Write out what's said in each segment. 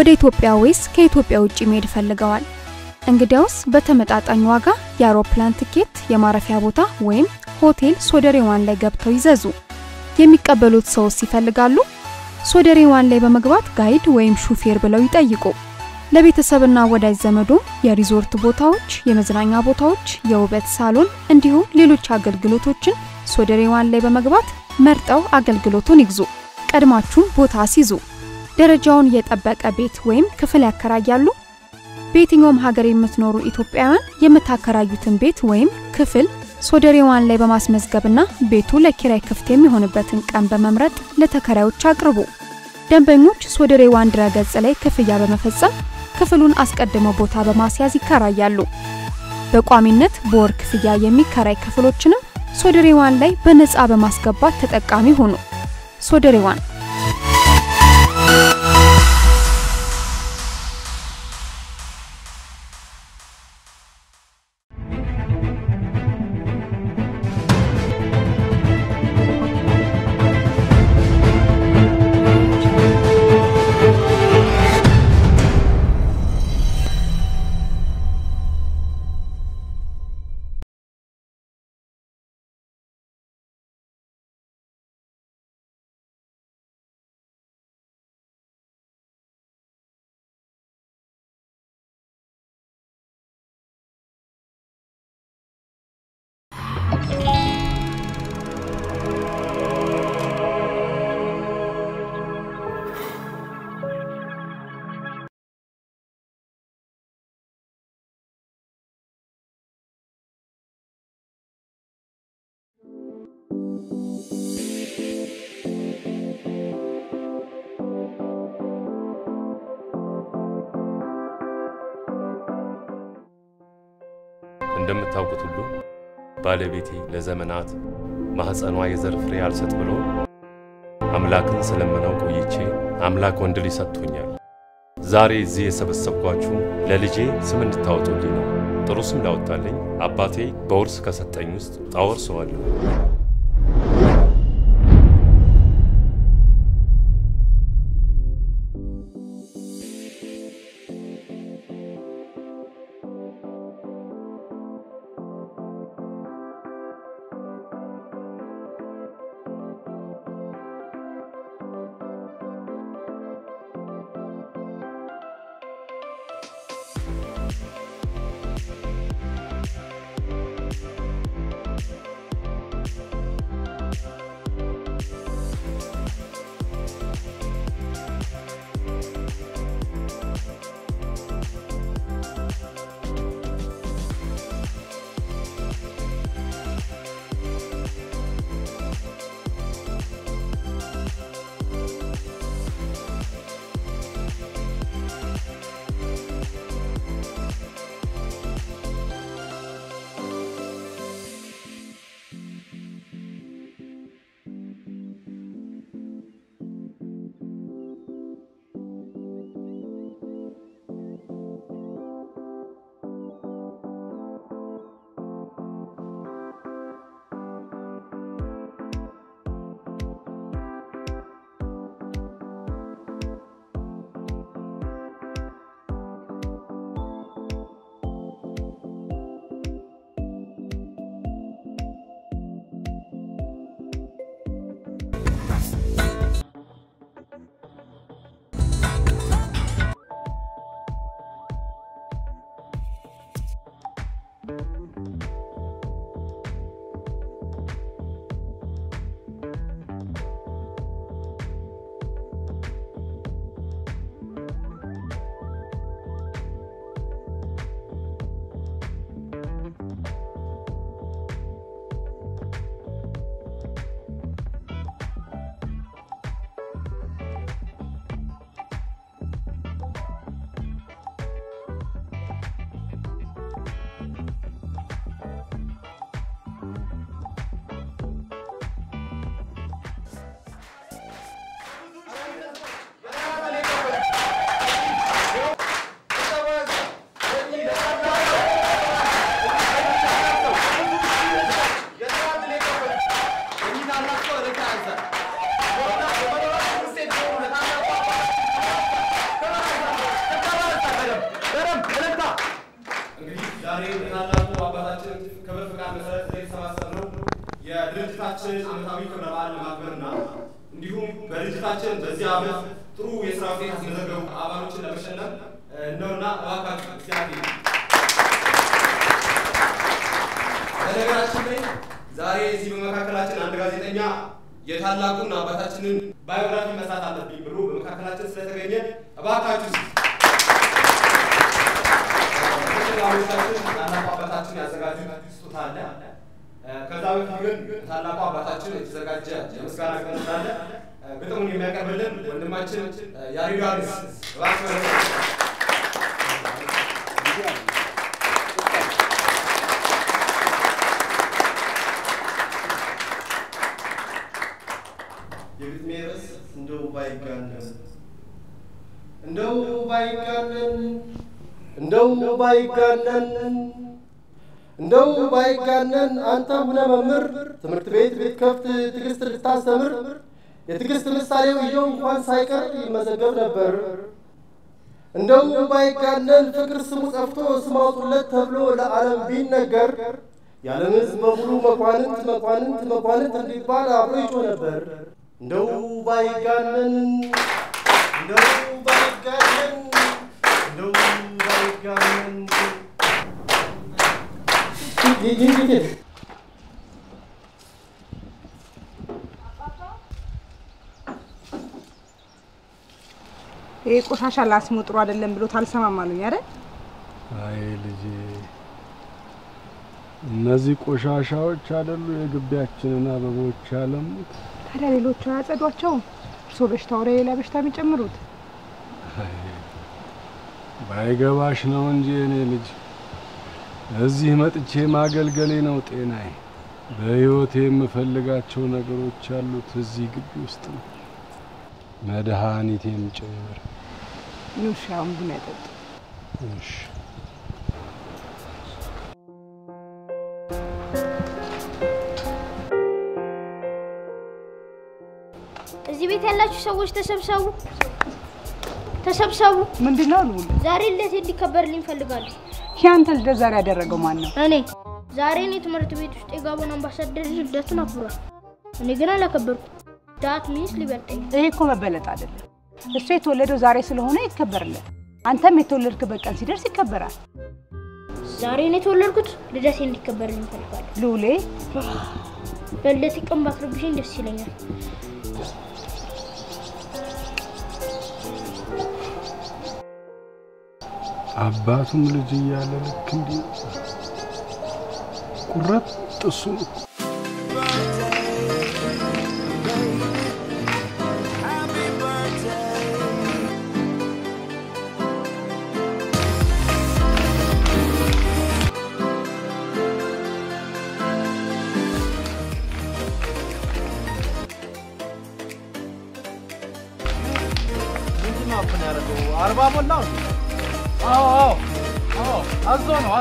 ወደ ኢትዮጵያ ወይስ ከኢትዮጵያ ውጪ መሄድ ፈልገዋል? እንግዲያውስ በተመጣጣኝ ዋጋ የአውሮፕላን ትኬት፣ የማረፊያ ቦታ ወይም ሆቴል ሶደሬ ዋን ላይ ገብተው ይዘዙ። የሚቀበሉት ሰውስ ይፈልጋሉ? ሶደሬ ዋን ላይ በመግባት ጋይድ ወይም ሹፌር ብለው ይጠይቁ። ለቤተሰብና ወዳጅ ዘመዶ የሪዞርት ቦታዎች፣ የመዝናኛ ቦታዎች፣ የውበት ሳሎን እንዲሁም ሌሎች አገልግሎቶችን ሶደሬ ዋን ላይ በመግባት መርጠው አገልግሎቱን ይግዙ። ቀድማችሁ ቦታ አስይዙ። ደረጃውን የጠበቀ ቤት ወይም ክፍል ያከራያሉ? በየትኛውም ሀገር የምትኖሩ ኢትዮጵያውያን የምታከራዩትን ቤት ወይም ክፍል ሶደሬ ዋን ላይ በማስመዝገብና ቤቱ ለኪራይ ክፍት የሚሆንበትን ቀን በመምረጥ ለተከራዮች አቅርቡ። ደንበኞች ሶደሬ ዋን ድረገጽ ላይ ክፍያ በመፈጸም ክፍሉን አስቀድመው ቦታ በማስያዝ ይከራያሉ። በቋሚነት በወር ክፍያ የሚከራይ ክፍሎችንም ሶደሬ ዋን ላይ በነፃ በማስገባት ተጠቃሚ ሆኑ። ሶደሬ ዋን እንደምታውቁት ሁሉ ባለቤቴ ለዘመናት ማህፀኗ የዘር ፍሬ አልሰጥ ብሎ አምላክን ስለመናው ቆይቼ አምላክ ወንድ ልጅ ሰጥቶኛል። ዛሬ እዚህ የሰበሰብኳችሁ ለልጄ ስም እንድታወጡልኝ ነው። ጥሩ ስም ላወጣልኝ አባቴ በውርስ ከሰጠኝ ውስጥ አወርሰዋለሁ። በድርጅታችን በዚህ ዓመት ጥሩ የሥራ ውጤት ያስመዘገቡ አባሎችን ለመሸለም ነውና እባካችሁ እግዚአብሔር በነገራችን ላይ ዛሬ እዚህ በመካከላችን አንድ ጋዜጠኛ የታላቁን አባታችንን ባዮግራፊ መስራት አለብኝ ብሎ በመካከላችን ስለተገኘ እባካችሁ ታላቁ አባታችን ያዘጋጁት ስጦታ አለ። ከዛ በፊት ግን ታላቁ አባታችን የተዘጋጀ የምስጋና ቀን ስላለ ግጥሙን የሚያቀርብልን ወንድማችን ያሬድ ዮሐንስ የግጥሜ ርዕስ እንደው ባይጋነን እንደው ባይጋነን እንደው ባይጋነን እንደው ባይጋነን አንተ ሁነ መምህር ትምህርት ቤት ከፍት ትዕግስት ልታስተምር የትዕግስት ምሳሌው ይኸው እንኳን ሳይቀር ይመዘገብ ነበር። እንደው ባይጋነን ፍቅር ስሙ ጠፍቶ ስም አውጡለት ተብሎ ለዓለም ቢነገር የዓለም ሕዝብ በሙሉ መኳንንት እንዲባል አብሮ ይጮህ ነበር። እንደው ባይጋነን እንደው ባይጋነን እንደው ባይጋነን ቆሻሻ ላስሞጥሩ አይደለም ብሎ ታልሰማማሉኝ አይደል? አይ ልጄ እነዚህ ቆሻሻዎች አይደሉ የግቢያችንን አበቦች ያለሙት? ታዲያ ሌሎቹ አያጸዷቸው? እርሶ በሽታው ሌላ በሽታ የሚጨምሩት? ባይገባሽ ነው እንጂ እኔ ልጅ እዚህ መጥቼ ማገልገሌ ነው ጤናዬ። በህይወቴ የምፈልጋቸው ነገሮች ያሉት እዚህ ግቢ ውስጥ ነው፣ መድኃኒቴም ጭምር። ኑሻም ቡና ጠጡ። እሺ እዚህ ቤት ያላችሁ ሰዎች ተሰብሰቡ። ምንድነው ነው? ዛሬ ልደት እንዲከበርልኝ ፈልጋለሁ። ያንተ ልደት ዛሬ ያደረገው ማን ነው? እኔ ዛሬ ነው ትምህርት ቤት ውስጥ የጋቦን አምባሳደር ልደቱን አክብሯል። እኔ ግን አላከበርኩም። ዳት ሚንስ ሊበልጠኝ። ይሄ እኮ መበለጥ አይደለም። እሱ የተወለደው ዛሬ ስለሆነ ይከበርለት። አንተም የተወለድክበት ቀን ሲደርስ ይከበራል። ዛሬ ነው የተወለድኩት፣ ልደቴ እንዲከበርልኝ ፈልጋለሁ። ሉሌ በልደቴ ቀን ባትረብሽኝ ደስ ይለኛል። አባቱም ልጅ እያለ ልክ እንዲህ ቁረጥ እሱ ነው። ምንድነው አፍን ያደረገው? 40 ሞላው? አዎ አዞ ነው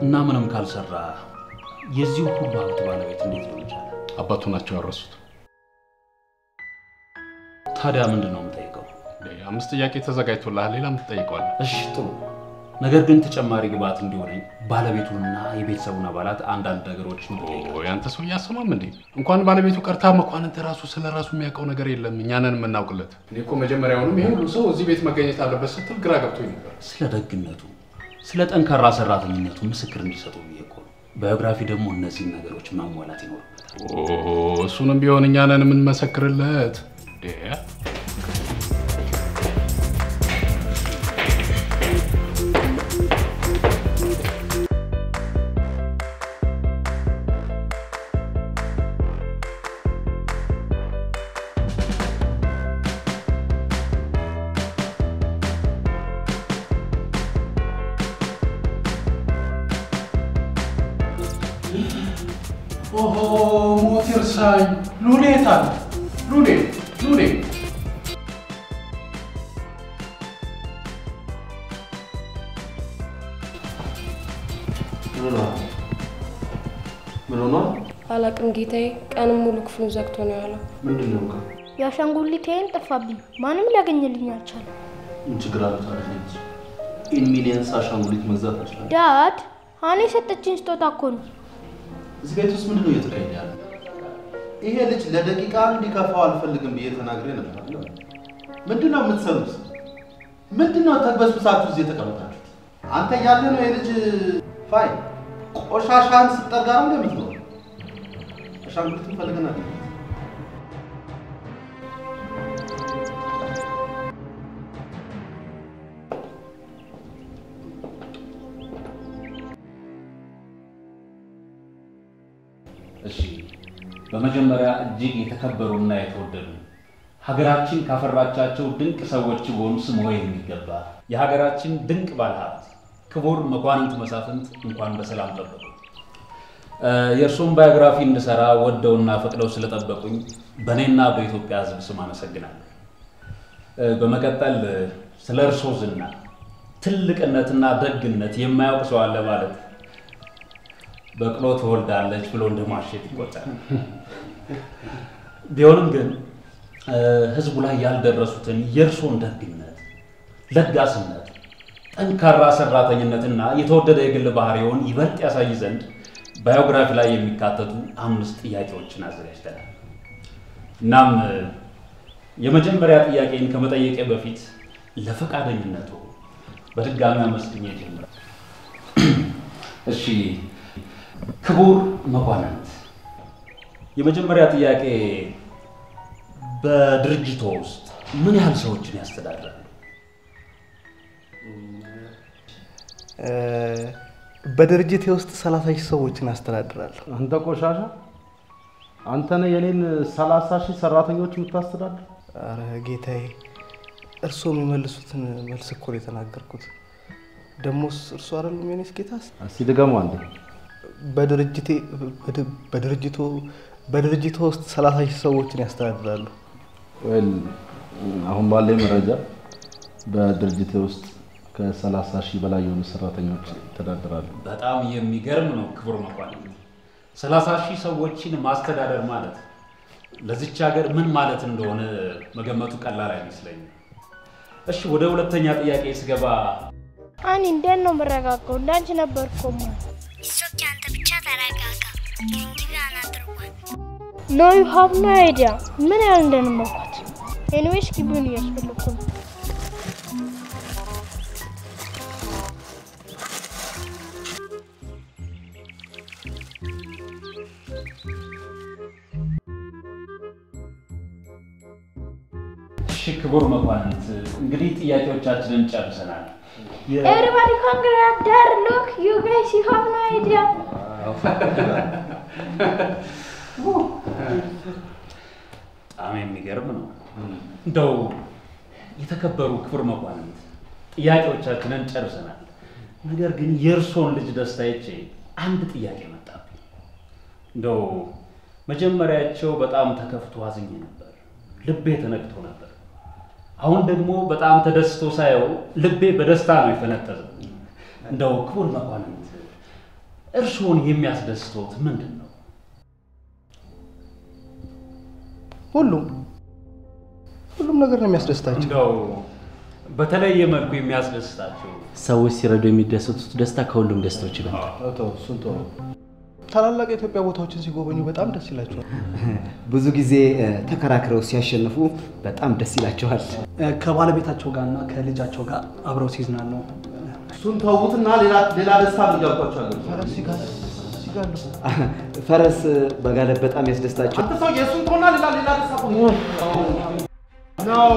እና ምንም ካልሰራ የዚህ ሁሉ ሀብት ባለቤት እንዴት ሊሆን ይችላል? አባቱ ናቸው ያረሱት። ታዲያ ምንድነው የምጠይቀው? አምስት ጥያቄ ተዘጋጅቶልሃል፣ ሌላ የምትጠይቀዋል? እሺ ጥሩ። ነገር ግን ተጨማሪ ግብአት እንዲሆነኝ ባለቤቱንና የቤተሰቡን አባላት አንዳንድ ነገሮች እንጠይቃለሁ። ያንተ ሰው ያሰማም እንዴ? እንኳን ባለቤቱ ቀርታ መኳንንት ራሱ ስለራሱ የሚያውቀው ነገር የለም። እኛ ነን የምናውቅለት። እኔ እኮ መጀመሪያውንም ይሄ ሁሉ ሰው እዚህ ቤት መገኘት አለበት ስትል ግራ ገብቶኝ ነበር። ስለ ደግነቱ ስለ ጠንካራ ሰራተኝነቱ ምስክር እንዲሰጡ ብዬኮ ባዮግራፊ ደግሞ እነዚህ ነገሮች ማሟላት ይኖርበታል። እሱንም ቢሆን እኛ ነን የምንመሰክርለት። ኦሆ ሞት ይርሳኝ። ሉሌ ታል ሉሌ ምን ሆነ? አላቅም ጌታዬ፣ ቀንም ሙሉ ክፍሉን ዘግቶ ነው ያለው። ምንድነው? የአሻንጉሊቴን ጠፋብኝ። ማንም ሊያገኝልኝ አልቻለም። ምን ችግር አለ ታዲያ? ኢን ሚሊየንስ አሻንጉሊት መግዛት አልቻለም። ዳድ ሃኒ ሰጠችኝ ስጦታ እኮ ነው። እዚህ ቤት ውስጥ ምንድነው እየተካሄደ ያለው? ይሄ ልጅ ለደቂቃ እንዲከፋው አልፈልግም ብዬ ተናግሬ ነበር። ምንድነው የምትሰሩት? ምንድነው ተግበስብሳችሁ እዚህ የተቀመጣችሁት? አንተ ያለ ነው የልጅ ፋይ ቆሻሻን ስትጠጋ ነው እንደምትኖር። አሻንጉሊቱን ፈልገናል። እሺ በመጀመሪያ እጅግ የተከበሩና የተወደዱ ሀገራችን ካፈራቻቸው ድንቅ ሰዎች በሆኑ ስሙ የሚገባ የሀገራችን ድንቅ ባለሀብት ክቡር መኳንንት መሳፍንት እንኳን በሰላም ጠበቁ። የእርሱን ባዮግራፊ እንድሰራ ወደውና ፈቅደው ስለጠበቁኝ በእኔና በኢትዮጵያ ሕዝብ ስም አመሰግናለሁ። በመቀጠል ስለ እርሶ ዝና ትልቅነትና ደግነት የማያውቅ ሰው አለ ማለት በቅሎ ትወልዳለች ብሎ እንደማሸት ይቆጠራል። ቢሆንም ግን ህዝቡ ላይ ያልደረሱትን የእርሶን ደግነት፣ ለጋስነት፣ ጠንካራ ሰራተኝነትና የተወደደ የግል ባህሪውን ይበልጥ ያሳይ ዘንድ ባዮግራፊ ላይ የሚካተቱ 5 ጥያቄዎችን አዘጋጅተናል። እናም የመጀመሪያ ጥያቄን ከመጠየቄ በፊት ለፈቃደኝነቱ በድጋሚ አመስግኜ ጀምራለሁ። እሺ ክቡር መኳንንት፣ የመጀመሪያ ጥያቄ በድርጅቶ ውስጥ ምን ያህል ሰዎችን ያስተዳድራሉ? በድርጅቴ ውስጥ 30,000 ሰዎችን አስተዳድራለሁ። አንተ ቆሻሻ፣ አንተ ነህ የኔን 30,000 ሰራተኞች የምታስተዳድር? አረ ጌታዬ፣ እርሶ የሚመልሱትን መልስ እኮ ነው የተናገርኩት። ደሞስ እርሶ አይደሉም የኔስ ጌታስ? እስቲ ድገሙ አንዴ። በድርጅቱ ውስጥ 30,000 ሰዎችን ያስተዳድራሉ። አሁን ባለኝ መረጃ በድርጅቴ ውስጥ ከ30,000 በላይ የሆኑ ሰራተኞች ይተዳደራሉ። በጣም የሚገርም ነው ክቡር መኳንንት። 30,000 ሰዎችን ማስተዳደር ማለት ለዚች ሀገር ምን ማለት እንደሆነ መገመቱ ቀላል አይመስለኝም። እሺ ወደ ሁለተኛ ጥያቄ ስገባ አኒ እንዴት ነው መረጋጋው? እንዳንቺ ነበርኩማ። እሱክ አንተ ብቻ ተረጋጋ። እንዲጋና አድርጓል። No, you have no idea. ምን ያህል እንደነመኳት። ኤኒዌይስ ኪቡን እያስፈልኩ ነው። እሺ ክቡር መኳንንት፣ እንግዲህ ጥያቄዎቻችንን ጨርሰናል። Everybody congrats, there, look, you guys, you have no idea. በጣም የሚገርም ነው። እንደው የተከበሩ ክቡር መኳንንት፣ ጥያቄዎቻችንን ጨርሰናል። ነገር ግን የእርሶን ልጅ ደስታ አይቼ አንድ ጥያቄ መጣብኝ። እንደው መጀመሪያቸው በጣም ተከፍቶ አዝኜ ነበር፣ ልቤ ተነክቶ ነበር። አሁን ደግሞ በጣም ተደስቶ ሳየው ልቤ በደስታ ነው የፈነጠዘው። እንደው ክቡር መኳንንት እርሶን የሚያስደስቶት ምንድን ነው? ሁሉም ነገር ነው የሚያስደስታቸው። እንደው በተለየ መልኩ የሚያስደስታቸው ሰዎች ሲረዱ የሚደሰቱት ደስታ ከሁሉም ደስታዎች ይበልጣል። እሱን ተው። ታላላቅ የኢትዮጵያ ቦታዎችን ሲጎበኙ በጣም ደስ ይላቸዋል። ብዙ ጊዜ ተከራክረው ሲያሸንፉ በጣም ደስ ይላቸዋል። ከባለቤታቸው ጋርና ከልጃቸው ጋር አብረው ሲዝናኑ እሱን ተውትና ሌላ ደስታ ነው ያልኳቸው። ፈረስ መጋለብ በጣም ያስደስታቸው። አንተ ሰው የሱን ተውና ሌላ ደስታ ነው።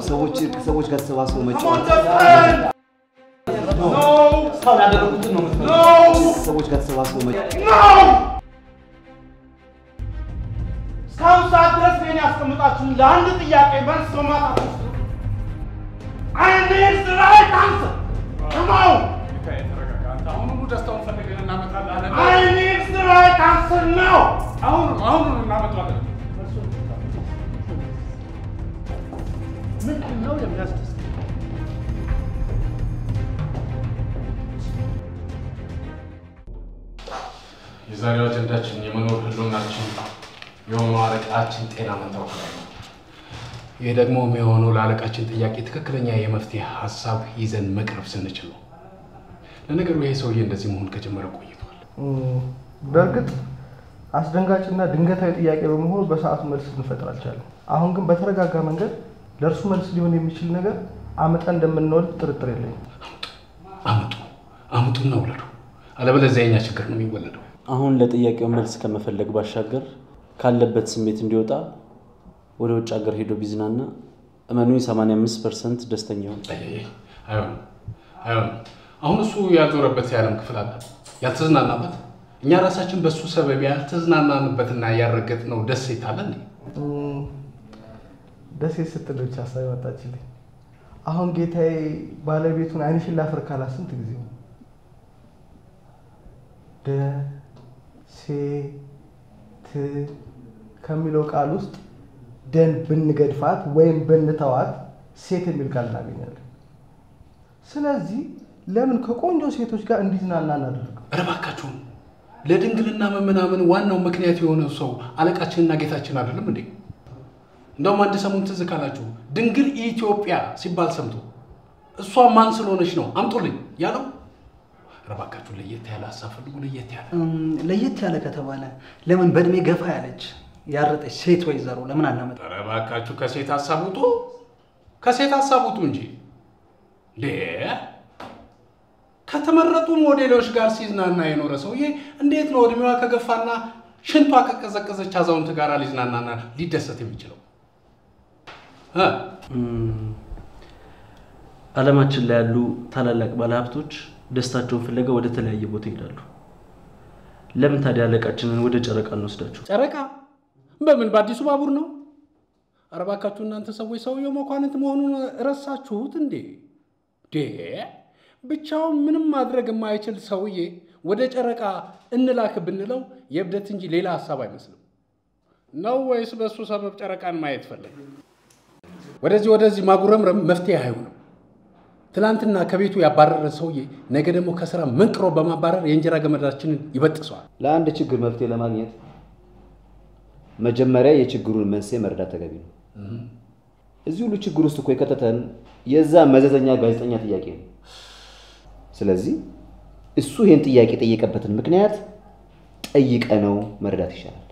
ሰዎች ጋር ተሰባስበው መጫወት እስካሁን ያደረጉትን ነው የምትለው። ሰዎች ጋር ተሰባስበው መጫወት እስካሁን ሰዓት ድረስ እኔን ያስቀምጣችሁኝ ለአንድ ጥያቄ መልስ በማጣት I need the right answer. Come on. አሁኑኑ ደስታውን ፈልገን እናመጣለን። I need the right answer now. አሁን እናመጣለን። ምንድን ነው የሚያስደስት? የዛሬው አጀንዳችን የመኖር ህልውናችን የሆነው አለቃችን ጤና መታወቅ ላይ ነው። ይህ ደግሞ የሚሆነው ለአለቃችን ጥያቄ ትክክለኛ የመፍትሄ ሀሳብ ይዘን መቅረብ ስንችል ነው። ለነገሩ ይሄ ሰውዬ እንደዚህ መሆን ከጀመረ ቆይቷል። በእርግጥ አስደንጋጭና ድንገታዊ ጥያቄ በመሆኑ በሰዓቱ መልስ ልንፈጥር አልቻለም። አሁን ግን በተረጋጋ መንገድ ለእርሱ መልስ ሊሆን የሚችል ነገር አመጣን እንደምንወልድ ጥርጥር የለኝም። አምጡና ውለዱ፣ አለበለዚያ የኛ ችግር ነው የሚወለደው። አሁን ለጥያቄው መልስ ከመፈለግ ባሻገር ካለበት ስሜት እንዲወጣ ወደ ውጭ ሀገር ሄዶ ቢዝናና እመኑኝ 85% ደስተኛ ይሆናል። አይሆን አሁን እሱ ያዞረበት የዓለም ክፍል አለ ያልተዝናናበት፣ እኛ ራሳችን በሱ ሰበብ ያልተዝናናንበትና ያረገጥነው ደሴት አለ። ደሴት ስትል ብቻ ሀሳብ መጣችልኝ። አሁን ጌታዬ ባለቤቱን አይንሽን ላፈር ካላት ስንት ጊዜ ነው? ደሴት ከሚለው ቃል ውስጥ ደን ብንገድፋት ወይም ብንተዋት ሴት የሚል ቃል እናገኛለን። ስለዚህ ለምን ከቆንጆ ሴቶች ጋር እንዲዝናና እናደርገው? ኧረ እባካችሁ ለድንግልና መመናመን ዋናው ምክንያት የሆነው ሰው አለቃችንና ጌታችን አይደለም እንዴ? እንደውም አንድ ሰሞን ትዝ ካላችሁ ድንግል ኢትዮጵያ ሲባል ሰምቶ እሷ ማን ስለሆነች ነው አምጦልኝ ያለው? ኧረ እባካችሁ ለየት ያለ ሀሳብ ፈልጉ። ለየት ያለ ከተባለ ለምን በእድሜ ገፋ ያለች ያረጠች ሴት ወይዘሮ ለምን አናመጣ? ኧረ እባካችሁ ከሴት ሀሳብ ውጡ እንጂ ከተመረጡ ሞዴሎች ጋር ሲዝናና የኖረ ሰውዬ እንዴት ነው እድሜዋ ከገፋና ሽንቷ ከቀዘቀዘች አዛውንት ጋር ሊዝናናና ሊደሰት የሚችለው? ዓለማችን ላይ ያሉ ታላላቅ ባለሀብቶች ደስታቸውን ፍለጋ ወደ ተለያየ ቦታ ይሄዳሉ። ለምን ታዲያ አለቃችንን ወደ ጨረቃ እንወስዳቸው? ጨረቃ በምን በአዲሱ ባቡር ነው? ኧረ እባካችሁ እናንተ ሰዎች ሰውየው መኳንንት መሆኑን ረሳችሁት እንዴ? ብቻውን ምንም ማድረግ የማይችል ሰውዬ ወደ ጨረቃ እንላክ ብንለው የብደት እንጂ ሌላ ሐሳብ አይመስልም ነው ወይስ በሱ ሰበብ ጨረቃን ማየት ፈለገ? ወደዚህ ማጉረምረም መፍትሄ አይሆንም። ትላንትና ከቤቱ ያባረረ ሰውዬ ነገ ደግሞ ከስራ መንቅሮ በማባረር የእንጀራ ገመዳችንን ይበጥሰዋል። ለአንድ ችግር መፍትሄ ለማግኘት መጀመሪያ የችግሩን መንስኤ መረዳት ተገቢ ነው። እዚህ ሁሉ ችግር ውስጥ እኮ የከተተን የዛ መዘዘኛ ጋዜጠኛ ጥያቄ ነው። ስለዚህ እሱ ይሄን ጥያቄ ጠየቀበትን ምክንያት ጠይቀነው መረዳት ይሻላል።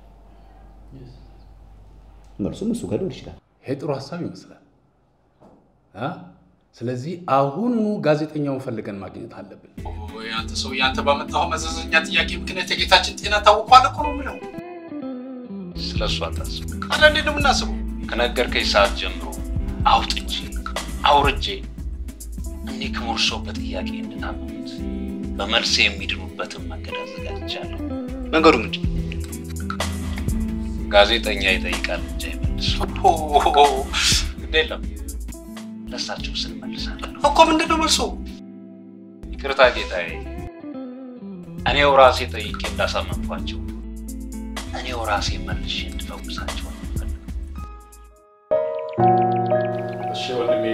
መልሱም እሱ ጋር ሊሆን ይችላል። ይሄ ጥሩ ሐሳብ ይመስላል። ስለዚህ አሁኑኑ ጋዜጠኛውን ፈልገን ማግኘት አለብን። አንተ ሰው ያንተ ባመጣው መዘዘኛ ጥያቄ ምክንያት የጌታችን ጤና ታውቋል እኮ ነው የምለው። ስለሱ አታስብ። ታዲያ እንዴት ነው የምናስበው? ከነገርከኝ ሰዓት ጀምሮ አውጥቼ አውርጄ እኔ ከሞርሶ በጥያቄ እንድታመኑት በመልስ የሚድኑበትን መንገድ አዘጋጅቻለሁ። መንገዱ ምንድን ነው? ጋዜጠኛ ይጠይቃል እንጂ አይመልስም። ግዴለም ለሳቸው ስል መልሳለሁ እኮ። ምንድን ነው መልሱ? ይቅርታ ጌታዬ፣ እኔው ራሴ ጠይቄ እንዳሳመንኳቸው እኔው ራሴ መልሼ እንድፈውሳቸው ነው። እሺ ወንድሜ፣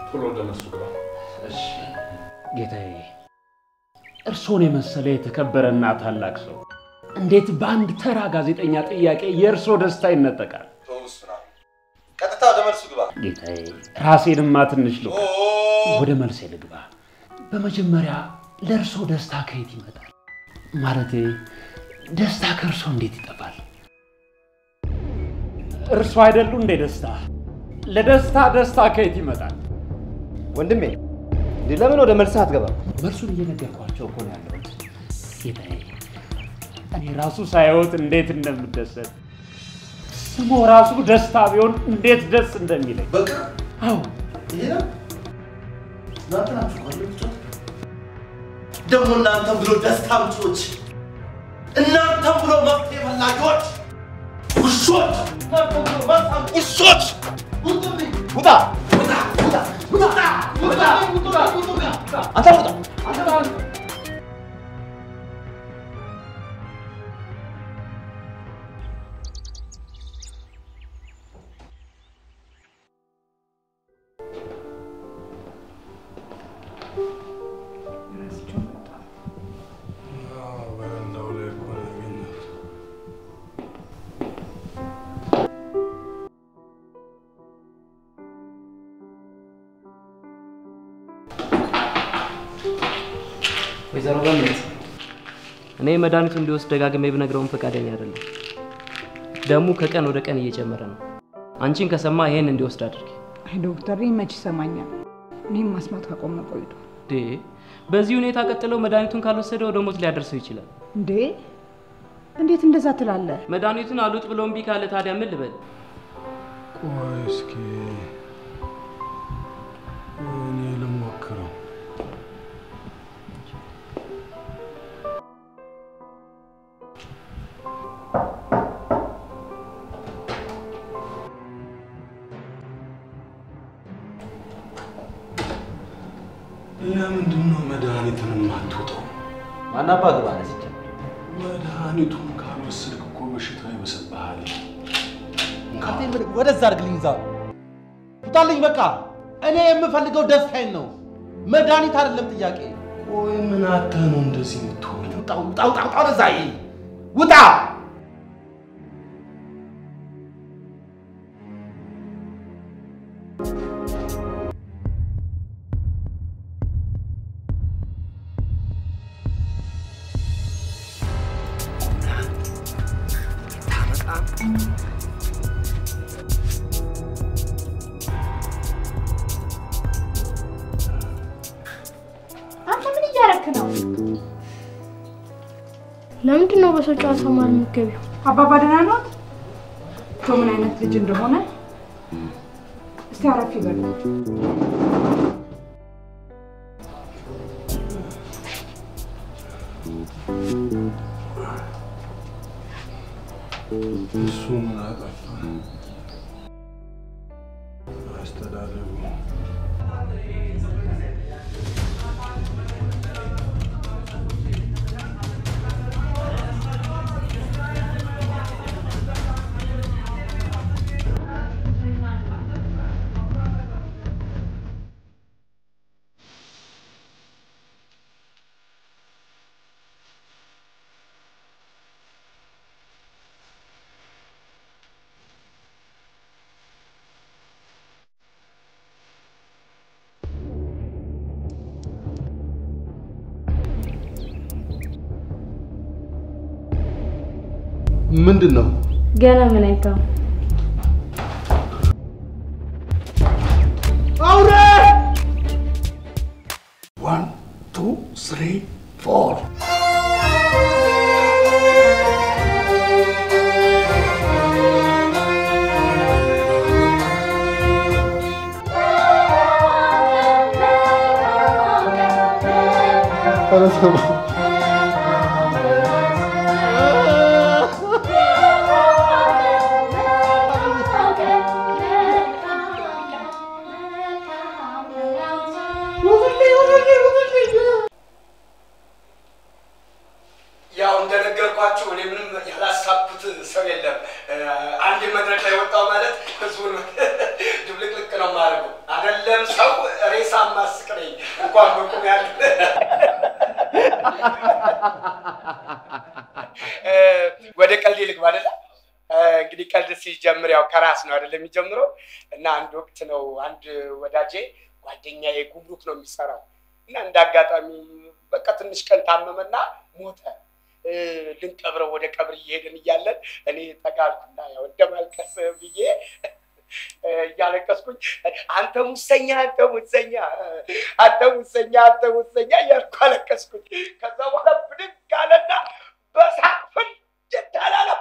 ቶሎ ደመሱ ግባ። እሺ ጌታዬ፣ እርሶን የመሰለ የተከበረና ታላቅ ሰው እንዴት በአንድ ተራ ጋዜጠኛ ጥያቄ የእርሶ ደስታ ይነጠቃል? ቀጥታ ወደ መልሱ ግባ። ጌታዬ፣ ራሴንማ ትንሽ ልቁ። ወደ መልሴ ልግባ። በመጀመሪያ ለእርሶ ደስታ ከየት ይመጣል? ማለቴ ደስታ ከእርሶ እንዴት ይጠፋል? እርሶ አይደሉ እንዴ ደስታ? ለደስታ ከየት ይመጣል? ወንድሜ ለምን ወደ መልስ አትገባም? መልሱን እየነገርኳቸው እኮ ነው ያለሁት ጌታዬ። እኔ ራሱ ሳይወት እንዴት እንደምደሰት ስሙ ራሱ ደስታ ቢሆን እንዴት ደስ እንደሚለኝ። በቃ አዎ ይሄ ነው ደግሞ እናንተ ብሎ ደስታ ምንጮች፣ እናንተ ብሎ መፍትሄ ፈላጊዎች ውሾች፣ ውሾች! ውጣ! አንተ ውጣ! ወይዘሮ ገነት እኔ መድኃኒቱ እንዲወስድ ደጋግሜ ብነግረውም ፈቃደኛ አይደለም። ደሙ ከቀን ወደ ቀን እየጨመረ ነው። አንቺን ከሰማ ይሄን እንዲወስድ አድርጊ። አይ ዶክተር መች ይሰማኛል? እኔም ማስማት ካቆመ ቆይቶ በዚህ ሁኔታ ቀጥለው መድኃኒቱን ካልወሰደ ወደ ሞት ሊያደርሰው ይችላል። እንዴት እንደዛ ትላለህ? መድኃኒቱን አሉጥ ብሎ እምቢ ካለ ታዲያ ምን ልበል? ቆይ እስኪ እኔ ልሞክረው። ለምንድን ነው መድኃኒትን የማትወጣው? ማናባ ግባ ነስቸ መድኃኒቱን ካልወሰድክ እኮ በሽታ ይበሰብሃል። ወደዛ አድርግልኝ። ዛ ውጣልኝ። በቃ እኔ የምፈልገው ደስታዬን ነው፣ መድኃኒት አይደለም ጥያቄ። ቆይ ምን አተህ ነው እንደዚህ የምትሆነው? ውጣ ውጣ ውጣ ውጣ! ወደዛ ውጣ! አንተ ምን እያረክ ነው? ለምንድን ነው በሰው ጨዋታ መሀል የምትገቢው? አባባ ደህና ነዎት? ምን አይነት ልጅ እንደሆነ እስቲ አረፍ ይበሉ። እሱ ምን አጠፋ? አስተዳደሩ ምንድን ነው? ገና ምን አይተው? አውሬ! 1 2 3 4 ያው እንደነገርኳችሁ እኔ ምንም ያላሳብኩት ሰው የለም። አንድ መድረክ ላይ ወጣው ማለት ህዝቡን ድብልቅልቅ ነው ማረገው። አይደለም ሰው ሬሳ ማስቀረኝ እንኳን በቁም ያለ ወደ ቀልድ ልግባ አይደለ? እንግዲህ ቀልድ ሲጀምር ያው ከራስ ነው አይደለም የሚጀምረው። እና አንድ ወቅት ነው አንድ ወዳጄ ጓደኛዬ ጉምሩክ ነው የሚሰራው እና እንዳጋጣሚ በቃ ትንሽ ቀን ታመመና ሞተ። ልንቀብረው ወደ ቀብር እየሄድን እያለን እኔ ተጋልኩና ያው እንደማልቀስ ብዬ እያለቀስኩኝ አንተ ሙሰኛ አንተ ሙሰኛ አንተ ሙሰኛ አንተ ሙሰኛ እያልኩ አለቀስኩኝ። ከዛ በኋላ ብድግ አለና በሳቅ ፍንጭት አላለም።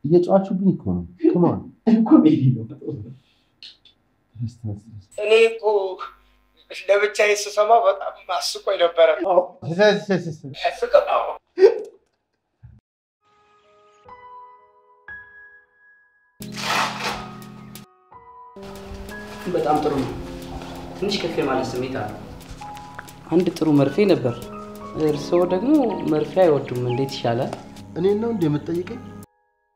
እየጫዋችሁብኝ እኮ ነው። ከማን እኮ ሜቢ ነው። እኔ እኮ ለብቻዬ ስሰማ በጣም አስቆኝ ነበረ። በጣም ጥሩ ነው። ትንሽ ከፍ ማለት ስሜት አለ። አንድ ጥሩ መርፌ ነበር። እርስዎ ደግሞ መርፌ አይወዱም። እንዴት ይሻላል? እኔን ነው እንዴ የምትጠይቀኝ?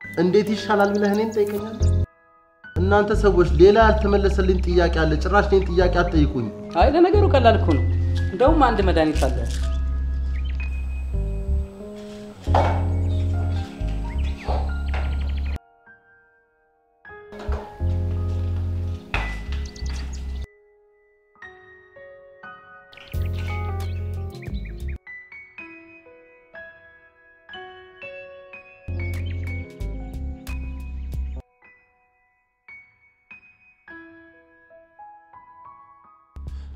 እንዴት ይሻላል ብለህ እኔን ጠይቀኛለህ? እናንተ ሰዎች ሌላ ያልተመለሰልኝ ጥያቄ አለ። ጭራሽ እኔን ጥያቄ አትጠይቁኝ። አይ ለነገሩ ቀላል እኮ ነው። እንደውም አንድ መድኃኒት አለ።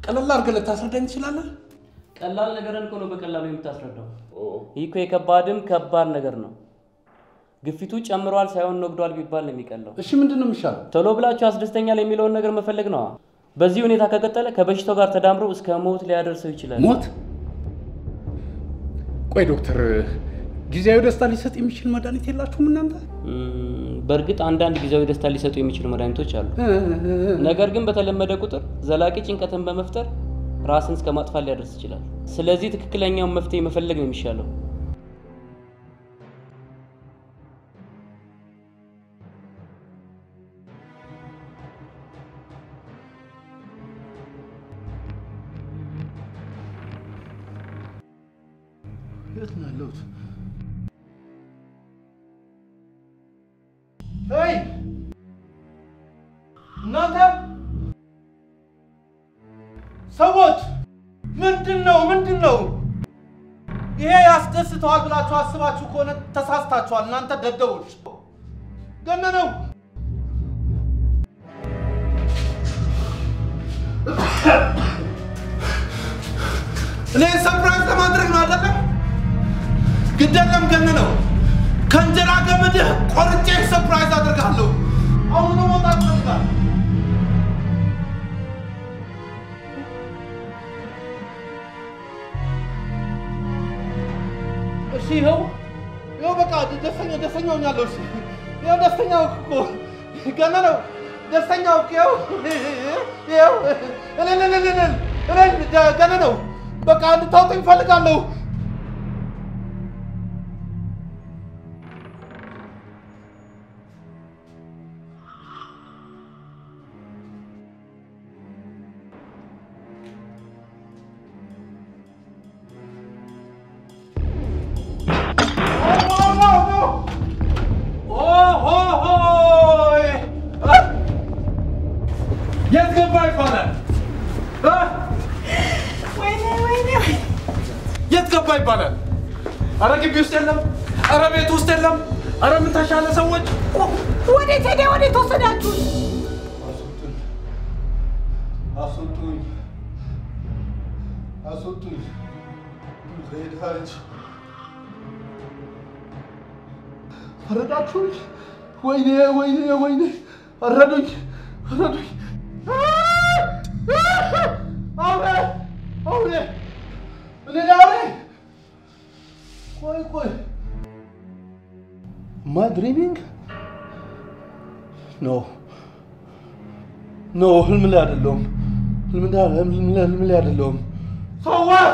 ቀላል አድርገህ ልታስረዳኝ ትችላለህ? ቀላል ነገርን እኮ ነው በቀላሉ የምታስረዳው። ይህ እኮ የከባድም ከባድ ነገር ነው። ግፊቱ ጨምሯል ሳይሆን ነግዷል ቢባል ነው የሚቀለው። እሺ ምንድነው የሚሻለው? ቶሎ ብላችሁ አስደስተኛል የሚለውን ነገር መፈለግ ነው። በዚህ ሁኔታ ከቀጠለ ከበሽታው ጋር ተዳምሮ እስከ ሞት ሊያደርሰው ይችላል። ሞት? ቆይ ዶክተር፣ ጊዜያዊ ደስታ ሊሰጥ የሚችል መድኃኒት የላችሁም እናንተ? በእርግጥ አንዳንድ ጊዜያዊ ደስታ ሊሰጡ የሚችሉ መድኃኒቶች አሉ። ነገር ግን በተለመደ ቁጥር ዘላቂ ጭንቀትን በመፍጠር ራስን እስከ ማጥፋት ሊያደርስ ይችላል። ስለዚህ ትክክለኛውን መፍትሄ መፈለግ ነው የሚሻለው። የት ነው ያለሁት? ሄይ እናንተ ሰዎች ምንድነው? ይሄ ያስደስተዋል ብላችሁ አስባችሁ ከሆነ ተሳስታችኋል። እናንተ ደደቦች። ገነነው እኔ ሰርፕራይዝ ለማድረግ ነው አይደለም? ግደለም ገነነው ከእንጀራ ገመድህ ቆርጬ ሰርፕራይዝ አድርጋለሁ። አሁን ነው መውጣት ፈልጋለሁ። እሺ ይኸው በቃ ደስተኛ ሆኛለሁ። እሺ ይኸው ደስተኛው እኮ ገነነው ደስተኛው እኮ ይኸው ገነነው በቃ እንድታውቁኝ እፈልጋለሁ። ይባላል። አረ ግቢ ውስጥ የለም። አረ ቤት ውስጥ የለም። አረ ምን ተሻለ ሰዎች? ወዴት ሄደ? ወዴት ወሰዳችሁ? አስወጡኝ። ሄዳች አረዳችሁኝ? ወይኔ አረዱኝ። አውሬ እኔ አውሬ ቆይ Am I dreaming? No, ህልም ላይ አይደለሁም። So what?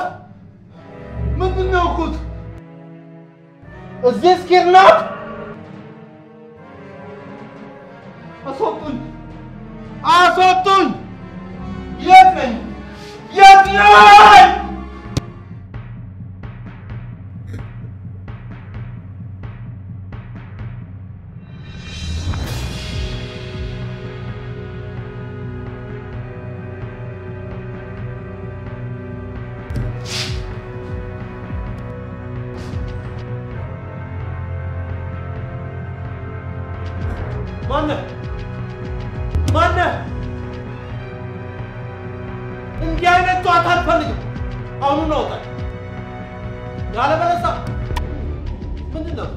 ምንድን ነው ያልኩት? Is this kidnap? አስወጡኝ! የት ነኝ? ማነህ? እንዲህ አይነት ጨዋታ አልፈልግም። አሁኑን አውጣኝ። ያለበለዚያ ምንድን ነው?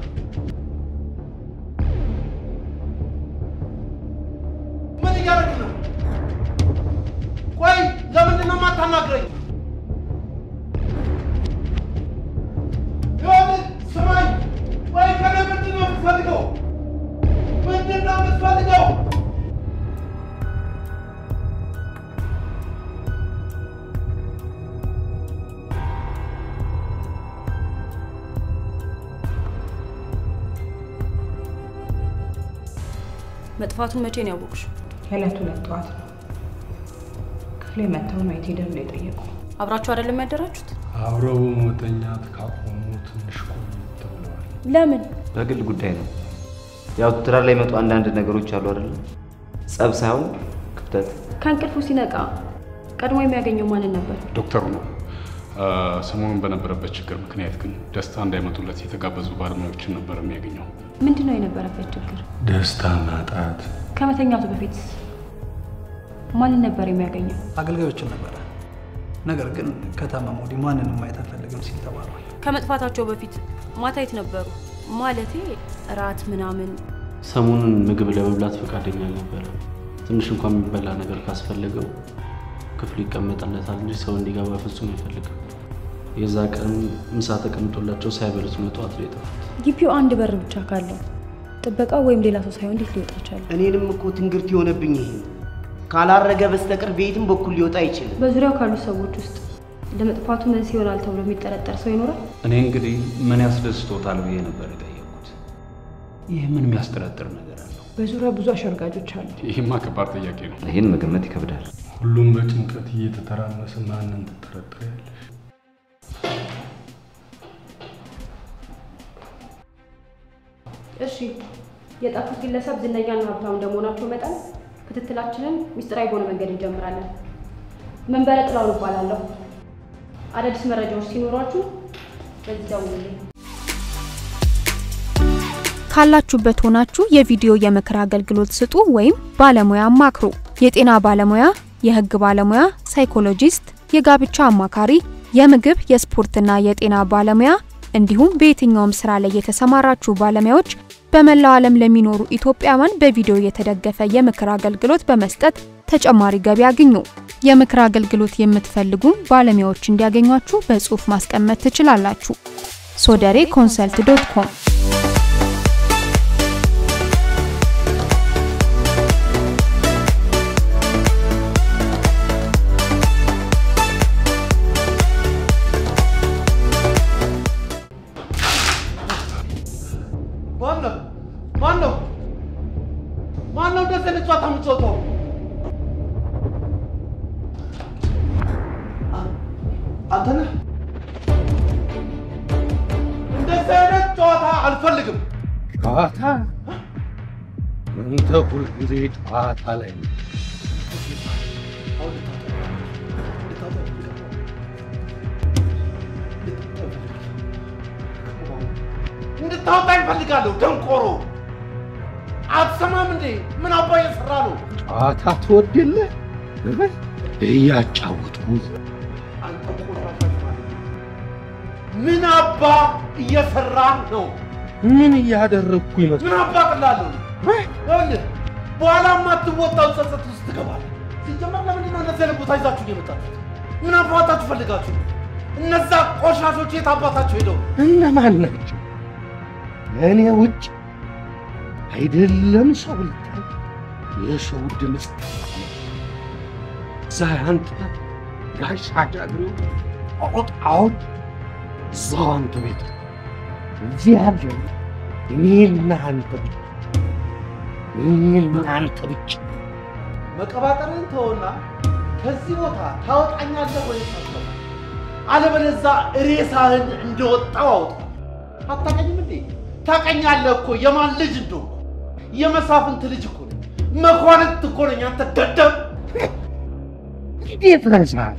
ምን እያደረግህ ነው? ቆይ ለምንድን ነው የማታናግረኝ? ይኸውልህ ስማኝ። ቆይ ከእኔ ምንድን ነው የምትፈልገው? መጥፋቱን መቼ ነው ያወቅሽው? የዕለት ጠዋት ነው። ክፍሌ መተው ነው የት ሄደን ነው የጠየቁ። አብራችሁ አይደለም ያደራችሁት? አብረው መተኛት ካቆሙ ትንሽ ቆይት ብለዋል። ለምን? በግል ጉዳይ ነው። ያው ትዳር ላይ መጡ አንዳንድ ነገሮች አሉ አይደል? ጸብ ሳይሆን ክፍተት። ከእንቅልፉ ሲነቃ ቀድሞ የሚያገኘው ማንን ነበር? ዶክተሩ ነው። ሰሞኑን በነበረበት ችግር ምክንያት ግን ደስታ እንዳይመጡለት የተጋበዙ ባለሙያዎችን ነበር የሚያገኘው። ምንድነው የነበረበት ችግር? ደስታ ማጣት። ከመተኛቱ በፊት ማንን ነበር የሚያገኘው? አገልጋዮችን ነበር። ነገር ግን ከተማም ወዲህ ማንንም ማየት አልፈልግም ሲል ተባሏል። ከመጥፋታቸው በፊት ማታ የት ነበሩ? ማለቴ እራት ምናምን? ሰሞኑን ምግብ ለመብላት ፈቃደኛ አልነበረም። ትንሽ እንኳን የሚበላ ነገር ካስፈለገው ክፍሉ ይቀመጥለታል እንጂ ሰው እንዲገባ ፍጹም አይፈልግም። የዛ ቀን ምሳ ተቀምጦላቸው ሳይበሉት ነው ጠዋት ላይ የጠፉት። ግቢው አንድ በር ብቻ ካለው ጥበቃው ወይም ሌላ ሰው ሳይሆን እንዴት ሊወጣ ይችላል? እኔንም እኮ ትንግርት የሆነብኝ ይሄ ካላረገ በስተቀር ቤትም በኩል ሊወጣ አይችልም። በዙሪያው ካሉ ሰዎች ውስጥ ለመጥፋቱ መንስኤ ይሆናል ተብሎ የሚጠረጠር ሰው ይኖራል? እኔ እንግዲህ ምን ያስደስቶታል ብዬ ነበር የጠየቁት። ይህ ምን የሚያስጠረጥር ነገር አለው? በዙሪያው ብዙ አሸርጋጆች አሉ። ይህማ ከባድ ጥያቄ ነው። ይህን መገመት ይከብዳል። ሁሉም በጭንቀት እየተተራመሰ ማንን ትጠረጥሪያለሽ? እሺ፣ የጠፉት ግለሰብ ዝነኛና ሀብታም እንደመሆናቸው መጠን ክትትላችንን ሚስጥራዊ በሆነ መንገድ እንጀምራለን። መንበረ ጥላውን እባላለሁ። አዳዲስ መረጃዎች ሲኖሯችሁ በዚህ ደውሉልኝ። ካላችሁበት ሆናችሁ የቪዲዮ የምክር አገልግሎት ስጡ ወይም ባለሙያ አማክሩ። የጤና ባለሙያ፣ የህግ ባለሙያ፣ ሳይኮሎጂስት፣ የጋብቻ አማካሪ፣ የምግብ የስፖርትና የጤና ባለሙያ እንዲሁም በየትኛውም ስራ ላይ የተሰማራችሁ ባለሙያዎች በመላው ዓለም ለሚኖሩ ኢትዮጵያውያን በቪዲዮ የተደገፈ የምክር አገልግሎት በመስጠት ተጨማሪ ገቢ ያገኙ። የምክር አገልግሎት የምትፈልጉ ባለሙያዎች እንዲያገኟችሁ በጽሁፍ ማስቀመጥ ትችላላችሁ። sodereconsult.com ማነው ደሰለ ጫታ ምጾተው? አንተ ነህ? እንደዚህ አይነት ጨዋታ አልፈልግም። ጨዋታ? አንተ ሁልጊዜ ጨዋታ ላይ ነህ። እንድታወጣኝ እፈልጋለሁ። ደንቆሮ አትሰማም እንዴ? ምን አባ እየሰራ ነው? ጨዋታ ትወድልህ? እያጫወትኩ ምን አባ እየሰራ ነው? ምን እያደረግኩ ይመስል? ምን አባ ቅላለሁ? ይኸውልህ በኋላ የማትወጣው ጸጸት ውስጥ ትገባለህ። ሲጀመር ለምንድን ነው እንደዚህ አይነት ቦታ ይዛችሁ እየመጣችሁት? ምን አባታችሁ ፈልጋችሁ? እነዛ ቆሻሾች የት አባታችሁ ሄደው? እነማን ናቸው? እኔ ውጭ አይደለም ሰው ልታይ የሰው ድምፅ ዛያንተ ጋሽ አጃግሬው ቁጣውን እዛው አንተ ቤት እዚህ ያለ እኔና አንተ ብቻ እኔና አንተ ብቻ። መቀባጠርን ተውና ከዚህ ቦታ ታወጣኛለህ ወይስ አትወጣም? አለበለዚያ ሬሳህን እንደወጣው አውጣ። አታውቀኝም እንዴ? ታውቀኛለህ እኮ የማን ልጅ እንደሆንኩ። የመሳፍንት ልጅ እኮ ነኝ። መኳንንት እኮ ነኝ። አንተ ደደብ! እንዴት ረሳህ?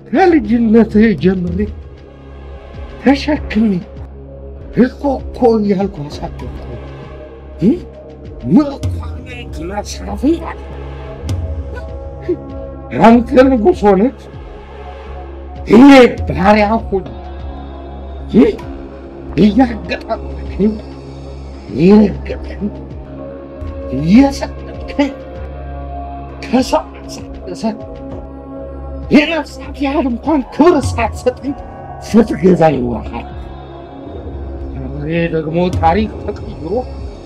ከልጅነትህ ጀምሬ ተሸክሜ እኮ እያልኩ አሳደግኩህ። መኳንንት መሳፍንት አንተ ንጉሥ ሆነህ እኔ ባሪያ ሆኜ እያገጣጠምከኝ እየረገጥከኝ እየሰጠትከኝ ከሰው አሳነሰህ የነፍሳት ያህል እንኳን ክብር ሳትሰጠኝ ስትገዛኝ ይዋሃል። ዛሬ ደግሞ ታሪክ ተቀይሮ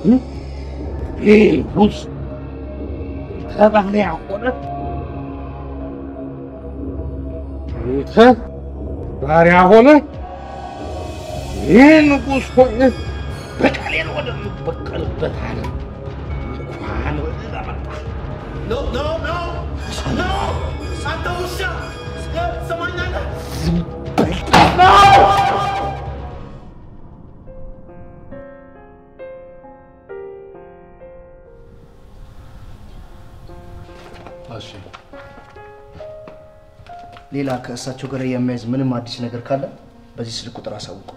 ንጉሥ ከባሪያ ሆነህ አንተ ባሪያ ሆነህ ይህ ንጉሥ ሆነህ በቀሌን ወደምበቀልበት ዓለም እንኳን ወደ ላመጣ ኖ ኖ ኖ ኖ! አንተ ውሻ ሰማኛለህ? እሺ፣ ሌላ ከእሳቸው ጋር የሚያዝ ምንም አዲስ ነገር ካለ በዚህ ስልክ ቁጥር አሳውቁ።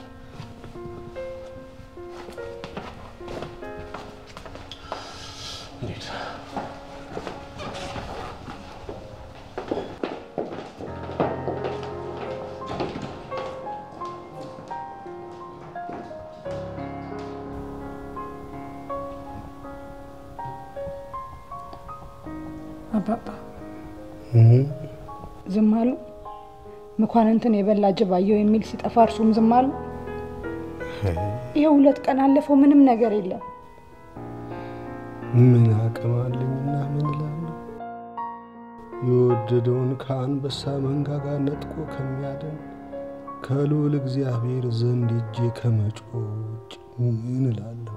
አባባ ዝም አሉ? መኳንንትን የበላ ጅብ አየሁ የሚል ሲጠፋ እርሱም ዝም አሉ? ይኸው 2 ቀን አለፈው፣ ምንም ነገር የለም። ምን አቅም አለኝና ምን እላለሁ? የወደደውን ከአንበሳ መንጋጋ ነጥቆ ከሚያድን ከልዑል እግዚአብሔር ዘንድ እጄ ከመጮህ ውጭ ምን እላለሁ?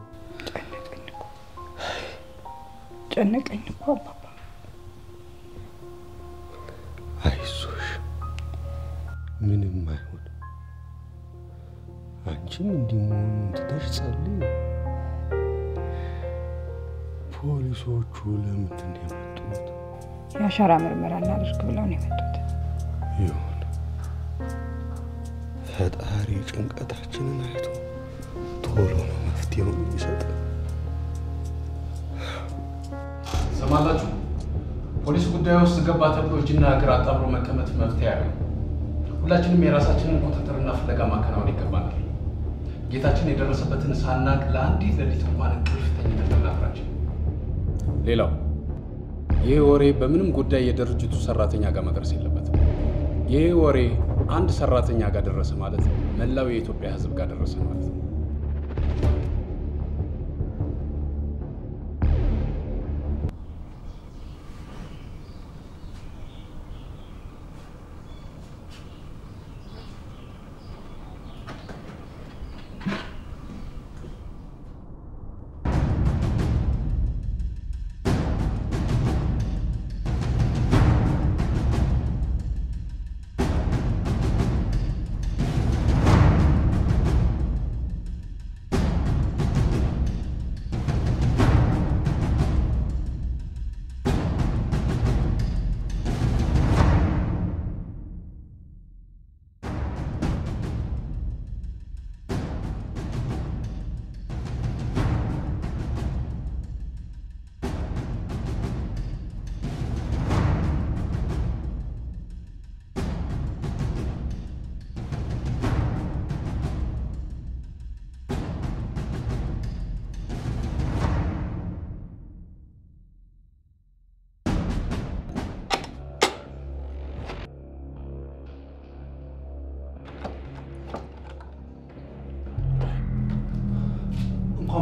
ጨነቀኝ እኮ አባባ። አይዞሽ፣ ምንም አይሆን። አንቺም እንዲህ መሆኑን ትተሽ ጸልይ። ፖሊሶቹ ለምንድን ነው የመጡት? የአሻራ ምርመራ እናድርግ ብለው ነው የመጡት። ይሁን፣ ፈጣሪ ጭንቀታችንን አይቶ ቶሎ ነው መፍትሄውን የሚሰጠን። ሰማላችሁ? ፖሊስ ጉዳይ ውስጥ ገባ ተብሎ እጅና እግር አጣምሮ መቀመጥ መፍትሄ አይሆንም። ሁላችንም የራሳችንን ቁጥጥርና ፍለጋ ማከናወን ይገባናል። ጌታችን የደረሰበትን ሳናቅ ለአንዲት ሌሊት እንኳን እንቅልፍ ተኝተን ልናፍራችን። ሌላው ይህ ወሬ በምንም ጉዳይ የድርጅቱ ሰራተኛ ጋር መድረስ የለበትም። ይህ ወሬ አንድ ሰራተኛ ጋር ደረሰ ማለት መላው የኢትዮጵያ ሕዝብ ጋር ደረሰ ማለት ነው።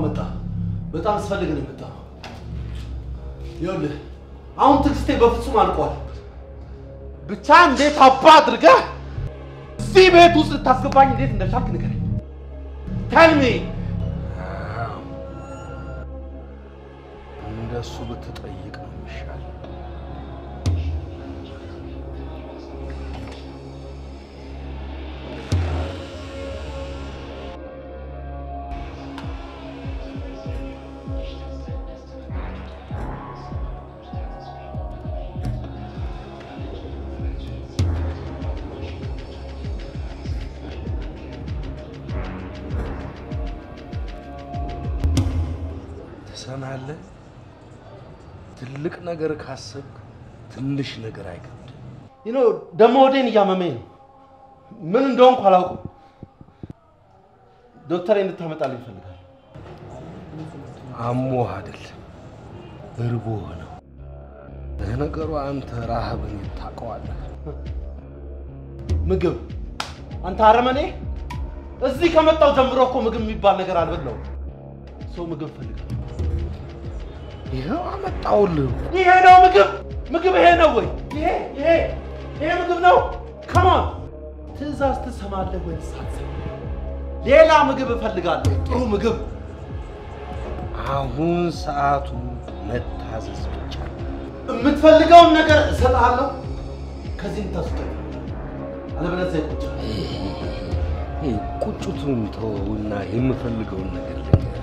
መጣ። በጣም ስፈልግ ነው የመጣው። ይኸውልህ አሁን ትዕግስቴ በፍጹም አልቋል። ብቻ እንዴት አባ አድርገህ እዚህ ቤት ውስጥ ልታስገባኝ እንዴት እንደቻልክ ንገረኝ። ተልሚ እንደሱ ብትጠይቅ ነው የሚሻል። ትሰማለህ? ትልቅ ነገር ካሰብክ ትንሽ ነገር አይከብድም። ደግሞ ወዴን እያመመኝ ነው። ምን እንደሆንኩ አላውቅም። ዶክተር እንድታመጣልኝ እፈልጋለሁ። አሞህ አይደለም እርቦህ ነው። ለነገሩ አንተ ረሃብን ታውቀዋለህ። ምግብ አንተ አረመኔ! እዚህ ከመጣው ጀምሮ እኮ ምግብ የሚባል ነገር አልበላሁም። ሰው ምግብ ፈልጋለሁ። ይሄው አመጣውልህ። ይሄ ነው ምግብ? ምግብ ይሄ ነው ወይ? ይሄ ምግብ ነው? ከማን ትዕዛዝ ትሰማለህ ወይስ አትሰማም? ሌላ ምግብ እፈልጋለሁ፣ ጥሩ ምግብ። አሁን ሰዓቱ መታዘዝ ብቻ ነው። የምትፈልገውን ነገር እሰጥሃለሁ። ከዚህ ታስቀር፣ አለበለዚያ ይቆጫል። ቁጭቱን ተወውና የምፈልገውን ነገር ልንገርህ።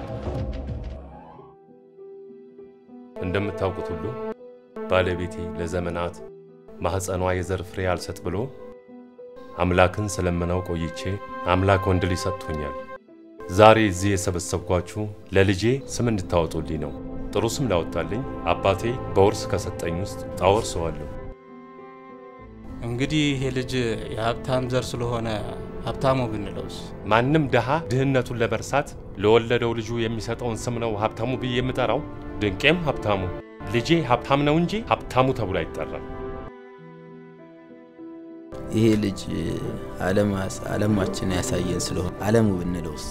እንደምታውቁት ሁሉ ባለቤቴ ለዘመናት ማህፀኗ የዘር ፍሬ አልሰጥ ብሎ አምላክን ስለምነው ቆይቼ አምላክ ወንድ ልጅ ሰጥቶኛል። ዛሬ እዚህ የሰበሰብኳችሁ ለልጄ ስም እንድታወጡልኝ ነው። ጥሩ ስም ላወጣልኝ አባቴ በውርስ ከሰጠኝ ውስጥ አወርሰዋለሁ። እንግዲህ ይሄ ልጅ የሀብታም ዘር ስለሆነ ሀብታሙ ብንለውስ? ማንም ደሃ ድህነቱን ለመርሳት ለወለደው ልጁ የሚሰጠውን ስም ነው ሀብታሙ ብዬ የምጠራው። ድንቄም ሀብታሙ፣ ልጄ ሀብታም ነው እንጂ ሀብታሙ ተብሎ አይጠራም። ይሄ ልጅ ዓለማችን ያሳየን ስለሆነ ዓለሙ ብንለውስ?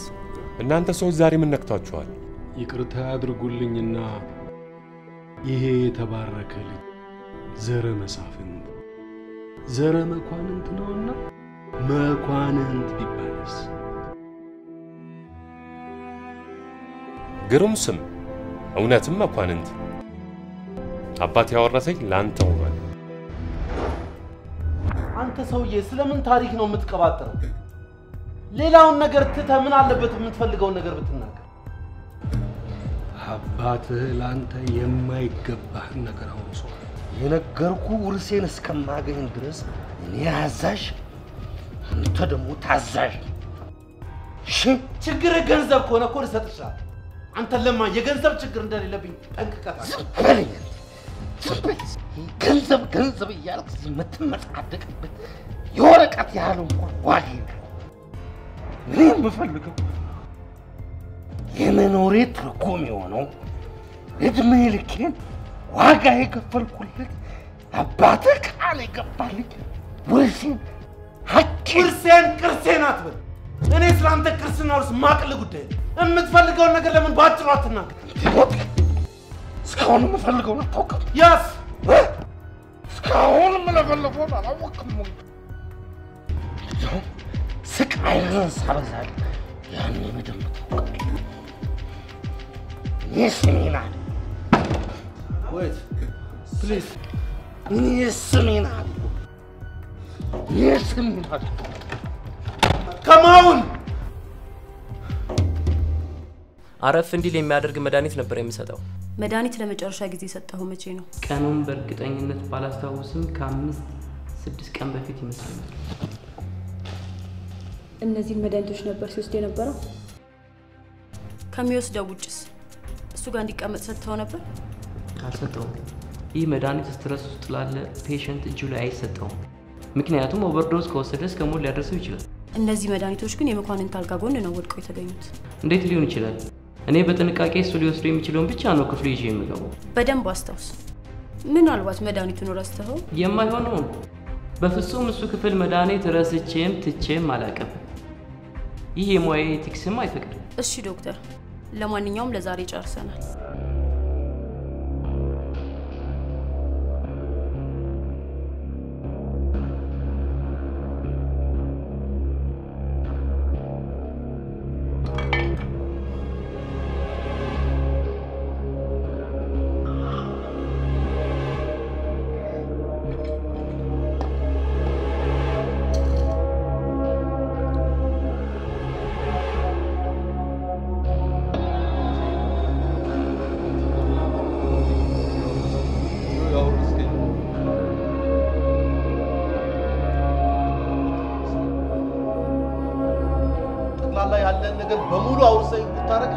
እናንተ ሰዎች ዛሬ ምን ነክቷችኋል? ይቅርታ አድርጉልኝና ይሄ የተባረከ ልጅ ዘረ መሳፍንት ዘረ መኳንንት ነውና መኳንንት ቢባልስ? ግሩም ስም፣ እውነትም መኳንንት። አባት ያወረሰኝ ላንተ ሆኗል። አንተ ሰውዬ ስለምን ታሪክ ነው የምትቀባጥረው? ሌላውን ነገር ትተህ ምን አለበት የምትፈልገውን ነገር ብትናገር? አባትህ ላንተ የማይገባህን ነገር አውርሷል። የነገርኩ ውርሴን እስከማገኝ ድረስ እኔ አዛዥ፣ አንተ ደግሞ ታዛዥ። እሺ ችግር ገንዘብ ከሆነ እኮ ልሰጥ እችላለሁ። አንተ ለማ የገንዘብ ችግር እንደሌለብኝ ጠንቅቀህ ገንዘብ ገንዘብ እያልክ የምትመጻደቅበት የወረቀት ያህል እንኳን ዋጋ የለም። እኔ የምፈልገው የመኖሬ ትርጉም የሆነው እድሜ ልኬን ዋጋ የከፈልኩለት አባትህ ቃል የገባልኝ ውርሴን ውርሴን ቅርሴን አትበል። እኔ ስለአንተ ቅርስና ውርስ ማቅል ጉዳይ የምትፈልገውን ነገር ለምን ባጭሩ አትናገር? እስካሁን የምፈልገውን አታውቅም? ያስ እስካሁን የምለፈልገውን አላወቅም። ስቃይህን ሳበዛል ያኔ መደመጥ ታውቃለህ። እኔ ስሜን አለ ወይት ፕሊዝ እኔ ስሜን አለ እኔ ስሜን አለ ከማውን አረፍ እንዲል የሚያደርግ መድኃኒት ነበር የሚሰጠው። መድኃኒት ለመጨረሻ ጊዜ ሰጠው መቼ ነው? ቀኑን በእርግጠኝነት ባላስታውስም ከ5-6 ቀን በፊት ይመስለኛል። እነዚህን መድኃኒቶች ነበር ሲወስድ የነበረው? ከሚወስደው ውጭስ እሱ ጋር እንዲቀመጥ ሰጥተው ነበር? አልሰጠውም። ይህ መድኃኒት ስትረስ ውስጥ ላለ ፔሸንት እጁ ላይ አይሰጠውም። ምክንያቱም ኦቨርዶዝ ከወሰደ እስከ ሞት ሊያደርሰው ይችላል። እነዚህ መድኃኒቶች ግን የመኳንንት አልጋ ጎን ነው ወድቀው የተገኙት። እንዴት ሊሆን ይችላል? እኔ በጥንቃቄ እሱ ሊወስዱ የሚችለውን ብቻ ነው ክፍሉ ይዤ የምገባው። በደንብ አስታውስ። ምናልባት መድኃኒቱን ረስተኸው የማይሆነውን። በፍጹም እሱ ክፍል መድኃኒት ረስቼም ትቼም አላውቅም። ይህ የሙያዬ ኤቲክስም አይፈቅድም። እሺ ዶክተር፣ ለማንኛውም ለዛሬ ጨርሰናል። ጠቅላላ ያለን ነገር በሙሉ አውርሰኝ ብታረጋ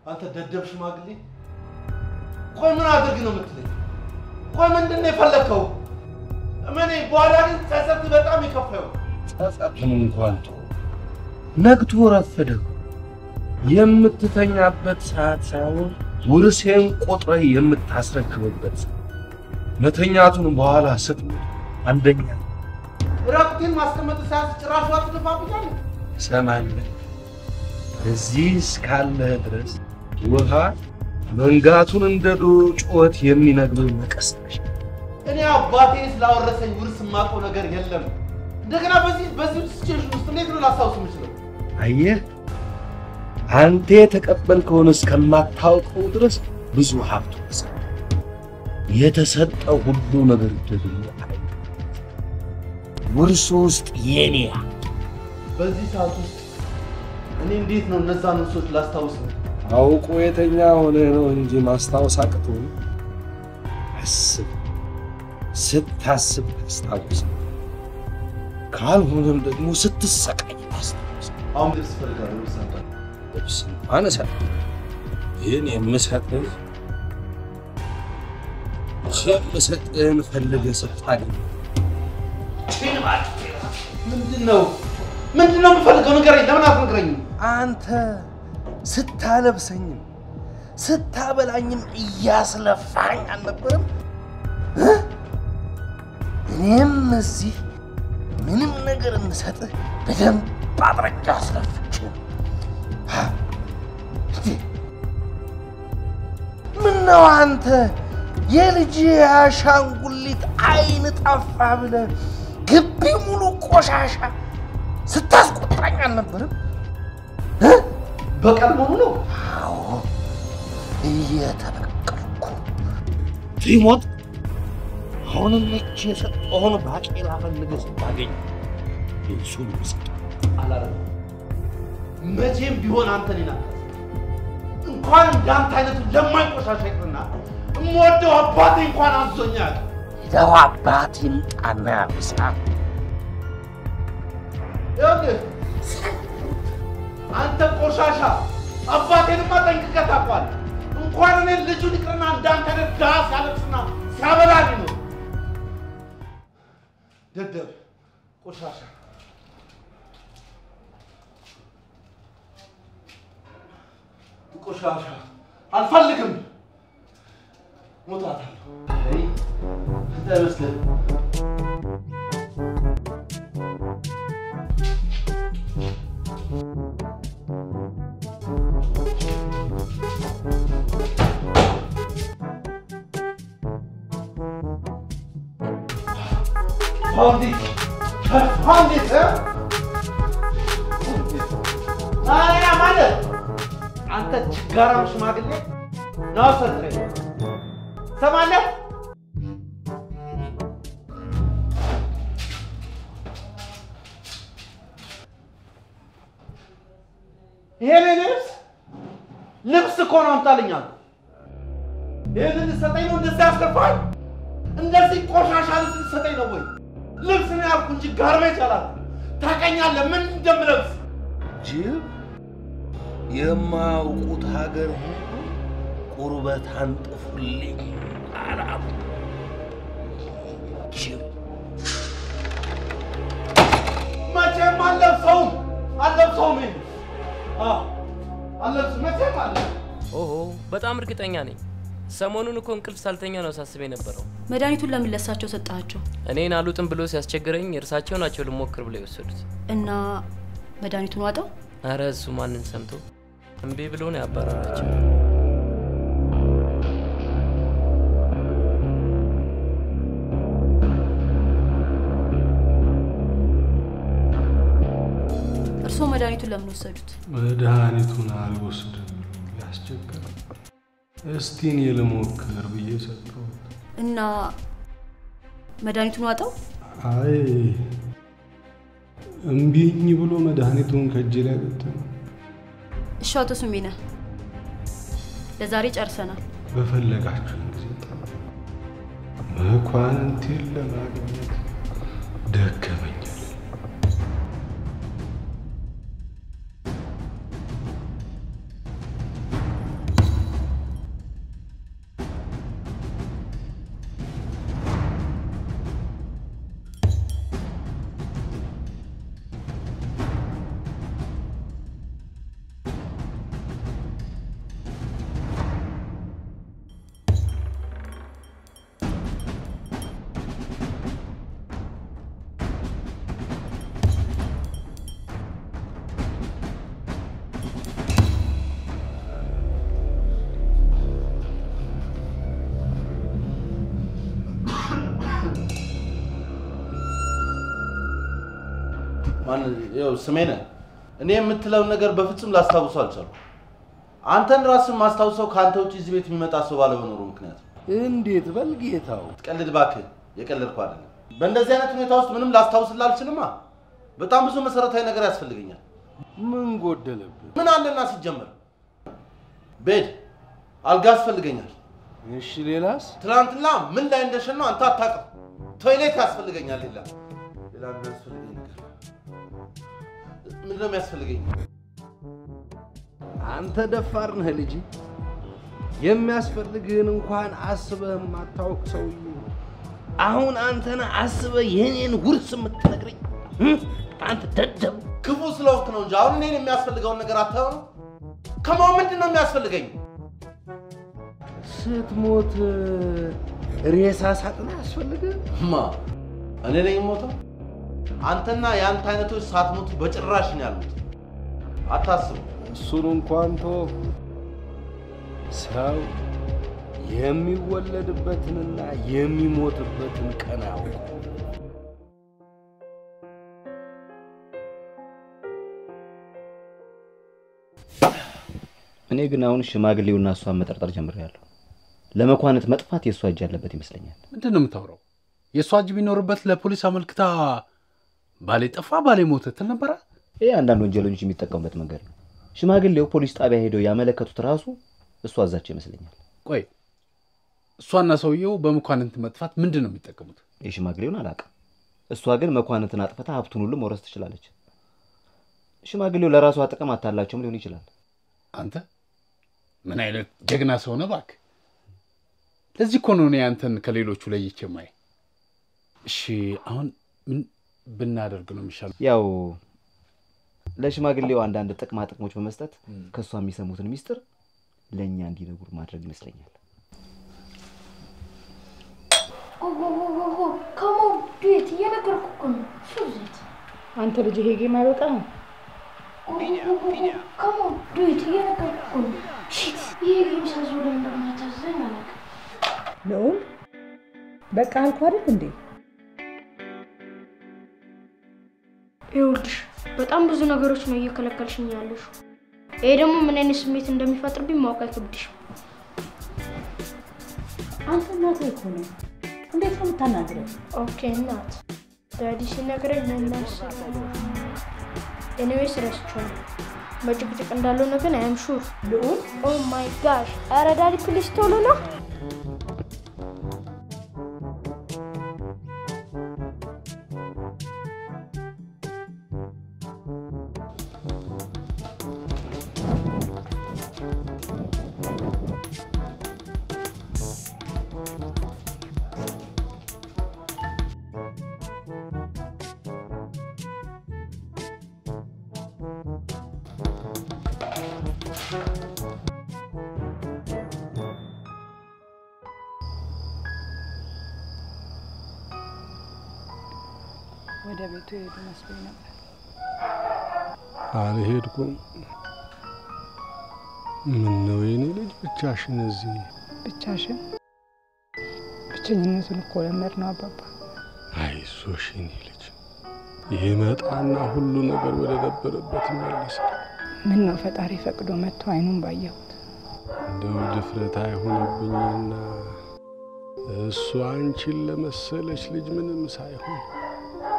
አንተ ደደብ ሽማግሌ፣ ቆይ ምን አድርግ ነው የምትለኝ? ቆይ ምንድን ነው የፈለከው? እመኔ በኋላ ግን ጸጸት በጣም ይከፋው። ጸጸቱን እንኳን ተው፣ ነግቶ ረፈደ። የምትተኛበት ሰዓት ሳይሆን ውርሴን ቆጥረህ የምታስረክብበት መተኛቱን በኋላ ስትሞት አንደኛ ራቁቴን ማስቀመጥ ሳያንስ ጭራሽ አትደፋብኛለህ። ሰማለህ፣ እዚህ እስካለህ ድረስ ውሃ መንጋቱን እንደ ዶሮ ጩኸት የሚነግረው መቀስቀሽ። እኔ አባቴ ስላወረሰኝ ውርስ የማውቀው ነገር የለም። እንደገና በዚህ ሲቹዌሽን ውስጥ እንዴት ነው ላስታውስ የምችለው? አየህ፣ አንተ የተቀበልከውን እስከማታውቀው ድረስ ብዙ ሀብት ወሰደ። የተሰጠው ሁሉ ነገር ደግሞ ውርሱ ውስጥ የኔ በዚህ ሰዓት ውስጥ እኔ እንዴት ነው እነዛን ውርሶች ላስታውስ ነው? አውቆ የተኛ ሆነ ነው እንጂ ማስታወስ አቅቶ አስብ። ስታስብ ታስታውስ፣ ካልሆነም ደግሞ ስትሰቃይ ታስታውስ። አሁን ልብስ ፈልጋለሁ። ልብስ አነሳ ይህን የምሰጥህን ፈልገህ ስታገኝ ምንድነው የምፈልገው? ንገረኝ። ለምን አትነግረኝም? አንተ ስታለብሰኝም ስታበላኝም እያስለፋኝ አልነበረም? እኔም እዚህ ምንም ነገር እንሰጥህ በደንብ አድርጌ አስለፍቼ ምነው አንተ የልጅ አሻንጉሊት አይን ጠፋ ብለህ ግቢ ሙሉ ቆሻሻ ስታስቆጣኝ አልነበረም? በቀል መሆኑ ነው? አዎ፣ እየተበቀልኩ ሲሞት አሁንም እጅ የሰጠውን ባቄላ ፈልገህ ስታገኝ እሱን ውስጥ አላረም። መቼም ቢሆን አንተን ይናል እንኳን እንዳንተ አይነቱ ለማኝ ቆሻሻ ይቅርና እምወደው አባቴ እንኳን አዞኛል። ሄደው አባት ይምጣና ያብሳል። ይኸውልህ አንተ ቆሻሻ አባቴንማ ጠንቅቀህ ታውቀዋለህ። እንኳን እኔን ልጁን ይቅርና እንዳንተ አይነት ድሃ ሲያለቅስና ሲያበላኝ ነው። ደደብ ቆሻሻ ቆሻሻ አልፈልግም። ሞታታለሁ። አይ አንተ አይመስልህም? Found it! ያ ማለት አንተ ችጋራም ሽማግሌ ነው ሰጥሬ ሰማለህ? ይሄ ልብስ እኮ ነው አምጣልኛል። ይሄንን ልትሰጠኝ ነው? እንደዚህ ያስከፋኝ? እንደዚህ ቆሻሻ ልብስ ልትሰጠኝ ነው ወይ? ልብስ ነው ያልኩህ እንጂ ጋርቤጅ አላልኩም። ታውቀኛለህ ምን እንደምለብስ። ጅብ የማያውቁት ሀገር ሁሉ ቁርበት አንጥፉልኝ አላሉ። ጅብ መቼም አልለብሰውም። ይሄን አልለብስም መቼም አለ። ኦሆ በጣም እርግጠኛ ነኝ። ሰሞኑን እኮ እንቅልፍ ሳልተኛ ነው ሳስብ የነበረው። መድኃኒቱን ለምን ለሳቸው ሰጣቸው? እኔን አሉጥም ብሎ ሲያስቸግረኝ እርሳቸው ናቸው ልሞክር ብለው የወሰዱት። እና መድኃኒቱን ዋጠው? አረ እሱ ማንን ሰምቶ እምቢ ብሎ ነው ያባረራቸው። እርስዎ መድኃኒቱን ለምን ወሰዱት? መድኃኒቱን አልወስድም ብሎ ያስቸገረ እስቲ እኔ ልሞክር ብዬ ሰጠሁት። እና መድኃኒቱን ዋጠው? አይ እምቢኝ ብሎ መድኃኒቱን ከእጄ ላይ በተነ። እሺ አቶ ስሜነ ለዛሬ ጨርሰናል። በፈለጋችሁ ጊዜ ጠራ። መኳንንቴን ለማግኘት ደከመኝ። ስሜነ እኔ የምትለውን ነገር በፍጹም ላስታውሰው አልቻልኩም። አንተን ራስን ማስታውሰው ካንተ ውጪ እዚህ ቤት የሚመጣ ሰው ባለመኖሩ ምክንያት። እንዴት በልጌታው? ትቀልድ እባክህ። የቀለድኩ አይደለም። በእንደዚህ አይነት ሁኔታ ውስጥ ምንም ላስታውስልህ አልችልማ። በጣም ብዙ መሰረታዊ ነገር ያስፈልገኛል። ምን ጎደለብህ? ምን አለና ሲጀመር ቤድ አልጋ ያስፈልገኛል። እሺ ሌላስ? ትናንትና ምን ላይ እንደሸነው አንተ አታውቅም። ቶይሌት ያስፈልገኛል። ሌላ ምን ያስፈልገኝ ነገር? ምን ነው የሚያስፈልገኝ? አንተ ደፋር ነህ ልጅ። የሚያስፈልግህን እንኳን አስበህ ማታውቅ ሰውዬ አሁን አንተን አስበህ የኔን ውርስ የምትነግረኝ? አንተ ደደብ ክፉ ስለሆንክ ነው እንጂ አሁን እኔን የሚያስፈልገውን ነገር አታየው ነው? ከማን ምንድን ነው የሚያስፈልገኝ? ስትሞት ሬሳ ሳጥን ያስፈልግህ? እኔ ነኝ የምሞተው? አንተና የአንተ አይነቶች ሳትሞቱ በጭራሽ ነው ያሉት። አታስቡ። እሱን እንኳን ተወው። ሰው የሚወለድበትንና የሚሞትበትን ቀን አያውቅም። እኔ ግን አሁን ሽማግሌውና እሷን መጠርጠር ጀምሬያለሁ። ለመኳንንት መጥፋት የእሷ እጅ ያለበት ይመስለኛል። ምንድን ነው የምታወራው? የእሷ እጅ ቢኖርበት ለፖሊስ አመልክታ ባሌ ጠፋ ባሌ ሞተ ትል ነበረ? ይሄ አንዳንድ ወንጀለኞች የሚጠቀሙበት መንገድ ነው። ሽማግሌው ፖሊስ ጣቢያ ሄደው ያመለከቱት ራሱ እሷ አዛቸው ይመስለኛል። ቆይ እሷና ሰውየው በመኳንንት መጥፋት ምንድን ነው የሚጠቀሙት? የሽማግሌውን አላውቅም። እሷ ግን መኳንንትን አጥፍታ ሀብቱን ሁሉ መውረስ ትችላለች። ሽማግሌው ለራሷ ጥቅም አታላቸውም ሊሆን ይችላል። አንተ ምን አይነት ጀግና ሰው ነህ እባክህ! ለዚህ እኮ ነው እኔ አንተን ከሌሎቹ ለይቼ ማይ። እሺ አሁን ምን ብናደርግ ነው የሚሻለው? ያው ለሽማግሌው አንዳንድ ጥቅማ ጥቅሞች በመስጠት ከሷ የሚሰሙትን ሚስጥር ለኛ እንዲነግሩ ማድረግ ይመስለኛል። Come on, do it. እየነገርኩህ እኮ ነው። ሱዚት አንተ ልጅ ይሄ ጌም አይበቃህም? Come on, do it. እየነገርኩህ እኮ ነው። ሺት ይሄ ጌም ሳዞር እንደማታዘኝ አላውቅም። ልዑል በቃ አልኩህ አይደል እንዴ? ይኸውልሽ በጣም ብዙ ነገሮች ነው እየከለከልሽኝ ያለሽው። ይሄ ደግሞ ምን አይነት ስሜት እንደሚፈጥርብኝ ማወቅ አይከብድሽም። አንተ እናትህ እኮ ነው። እንዴት ነው የምታናግረው? ኦኬ እናት ዳዲ ሲነግረኝ እናሰራ ኤኒዌይስ ረስቼዋለሁ። መጭቅጭቅ እንዳልሆነ ግን አይ አም ሹር። ልዑል ኦ ማይ ጋሽ ኧረ ዳዲ ፕሊዝ ቶሎ ነው። ወደ ቤቱ ሄዱ መስሎኝ ነበር። አልሄድኩም። ምን ነው የኔ ልጅ ብቻሽን እዚህ? ብቻሽን? ብቸኝነቱን እኮ ለመድ ነው አባባ። አይዞሽ የኔ ልጅ፣ ይመጣና ሁሉ ነገር ወደ ነበረበት ይመለሳል። ምን ነው ፈጣሪ ፈቅዶ መጥቶ አይኑን ባየሁት። እንደው ድፍረት አይሆንብኝና እሱ አንቺን ለመሰለች ልጅ ምንም ሳይሆን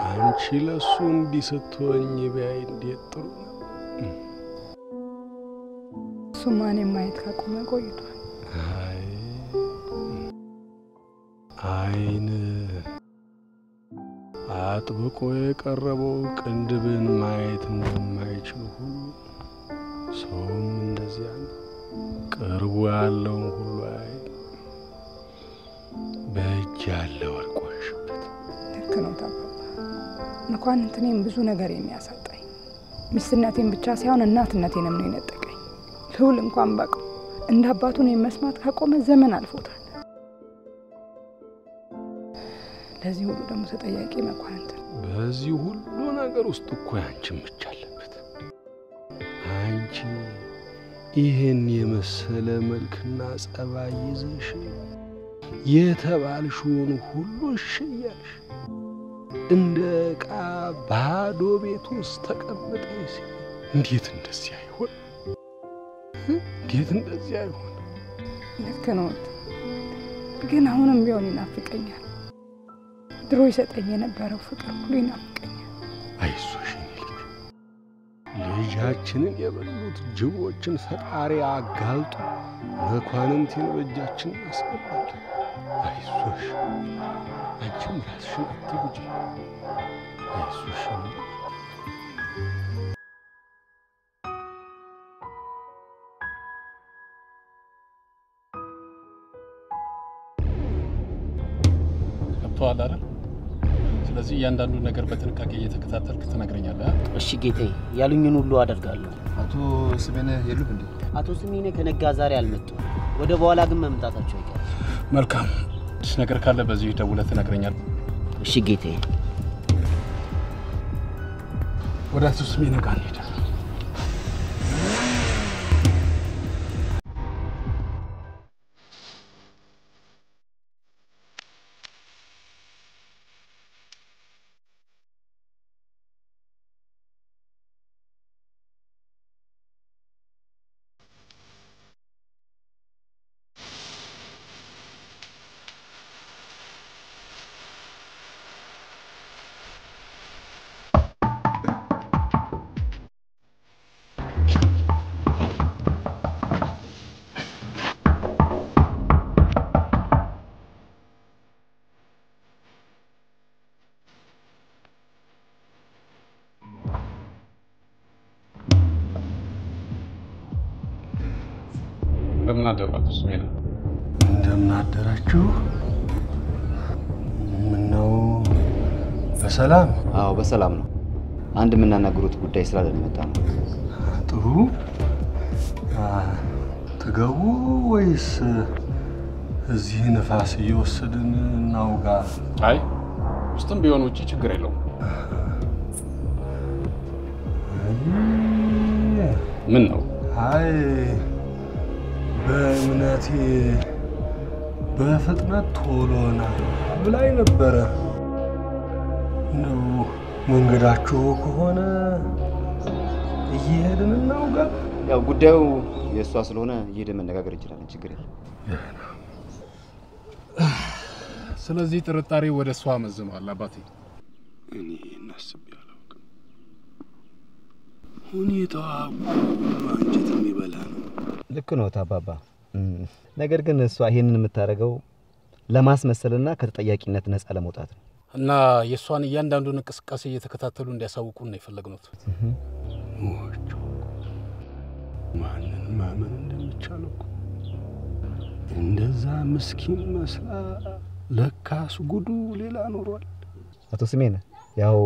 አንቺ ለሱ እንዲህ ስትሆኝ ቢያይ እንዴት ጥሩ ነው። እሱማ እኔን ማየት ካቆመ ቆይቷል። አይን አጥብቆ የቀረበው ቅንድብን ማየት እንደማይችል ሁሉ ሰውም እንደዚያ ነው። ቅርቡ ያለውን ሁሉ አይ በእጅ ያለ ወርቅ ዋሽበት። ልክ ነው ታባባ። መኳንንት እኔም ብዙ ነገር የሚያሳጣኝ ሚስትነቴን ብቻ ሳይሆን እናትነቴንም ነው የነጠቀኝ። ልዑል እንኳን ባውቀው እንደ አባቱ እኔን መስማት ካቆመ ዘመን አልፎታል። ለዚህ ሁሉ ደግሞ ተጠያቂ መኳንንት ነው። በዚህ ሁሉ ነገር ውስጥ እኮ ያንቺም እጅ አለበት። አንቺ ይህን የመሰለ መልክና ጸባይ ይዘሽ የተባልሽውን ሁሉ እሺ እያልሽ እንደ ዕቃ ባዶ ቤት ውስጥ ተቀምጠሽ እንዴት እንደዚህ አይሆን? እንዴት እንደዚህ አይሆን? ልክ ነው፣ ግን አሁንም ቢሆን ይናፍቀኛል። ድሮ ይሰጠኝ የነበረው ፍቅር ሁሉ ይናፍቀኛል። አይዞሽ የኔ ልጅ፣ ልጃችንን የበሉት ጅቦችን ፈጣሪ አጋልጦ መኳንንቴን በእጃችን ያስገባል። አይዞሽ፣ አንቺም ራስሽን አትጉጂ። አይዞሽ። ገብቶሃል አይደል? ስለዚህ እያንዳንዱ ነገር በጥንቃቄ እየተከታተልክ ትነግረኛለህ። እሺ ጌታዬ፣ ያሉኝን ሁሉ አደርጋለሁ። አቶ ስሜነህ የሉም እንዴ? አቶ ስሜነህ ከነጋ ዛሬ አልመጡም። ወደ በኋላ ግን መምጣታቸው አይቀርም። መልካም። አዲስ ነገር ካለ በዚህ ደውለህ ትነግረኛለህ። እሺ ጌታዬ። ወደ አቶ ስሜነህ ጋር እንሄዳለን። እንደምን አደራችሁ ስሜነህ? እንደምን አደራችሁ? ምነው በሰላም? አዎ በሰላም ነው። አንድ የምናናግሩት ጉዳይ ስላለ ነው የመጣ ነው። ጥሩ። ትገቡ ወይስ እዚህ ንፋስ እየወሰድን እናውጋ? አይ ውስጥም ቢሆን ውጪ ችግር የለውም። ምን ነው? አይ በእምነቴ በፍጥነት ቶሎና ብላኝ ነበረ። ነው መንገዳችሁ ከሆነ እየሄድን እናውጋ። ያው ጉዳዩ የእሷ ስለሆነ እየሄድን መነጋገር እንችላለን። ችግር የለም። ስለዚህ ጥርጣሬ ወደ እሷ መዝኗል አባቴ። እኔ እናስብ ያላውቅም። ሁኔታዋ አንጀት የሚበላ ነው። ልክ ነው አባባ። ነገር ግን እሷ ይሄንን የምታደርገው ለማስመሰልና ከተጠያቂነት ነፃ ለመውጣት ነው። እና የእሷን እያንዳንዱን እንቅስቃሴ እየተከታተሉ እንዲያሳውቁን ነው የፈለግነው። ማንን ማመን እንደሚቻለው እንደዛ ምስኪን መስላ ለካስ ጉዱ ሌላ ኖሯል። አቶ ስሜነህ ያው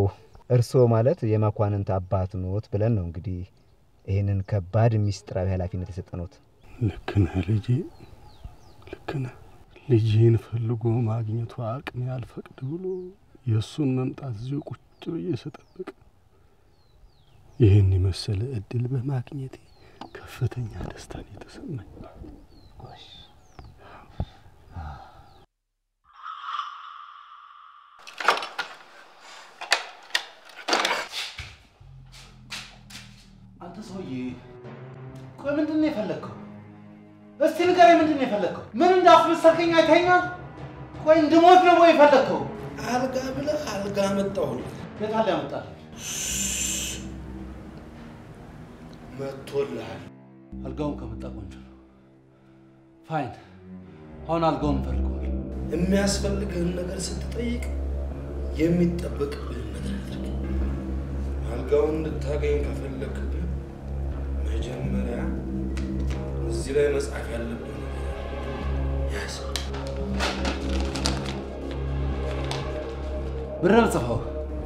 እርስዎ ማለት የመኳንንት አባት ኖት ብለን ነው እንግዲህ ይሄንን ከባድ ሚስጥራዊ ኃላፊነት የሰጠነዎት። ልክ ነህ ልጄ፣ ልክ ነህ። ልጄን ፈልጎ ማግኘቱ አቅም ያልፈቅድ ብሎ የእሱን መምጣት እዚሁ ቁጭ ብዬ ስጠብቅ ይህን የመሰለ እድል በማግኘቴ ከፍተኛ ደስታን የተሰማኝ። አንተ ሰውዬ ቆይ ምንድን ነው የፈለግከው? እስቲ ንገረኝ፣ ምንድን ነው የፈለግከው? ምን እንዳስመሰልከኝ አይተኛል? ቆይ እንድሞት ነው ወይ የፈለግከው? አልጋ ብለህ አልጋ መጣሁልህ። የት አለ ያመጣል? መጥቶልሃል። አልጋውን ከመጣ ቆንጆ ነው። ፋይን። አሁን አልጋውን እንፈልገዋለን። የሚያስፈልግህን ነገር ስትጠይቅ የሚጠበቅብህን ነገር አድርግ። አልጋውን እንድታገኝ ከፈለግህ መጀመሪያ እዚህ ላይ መጻፍ ያለብህ ነገር ያዝ። ብረን ጽፈው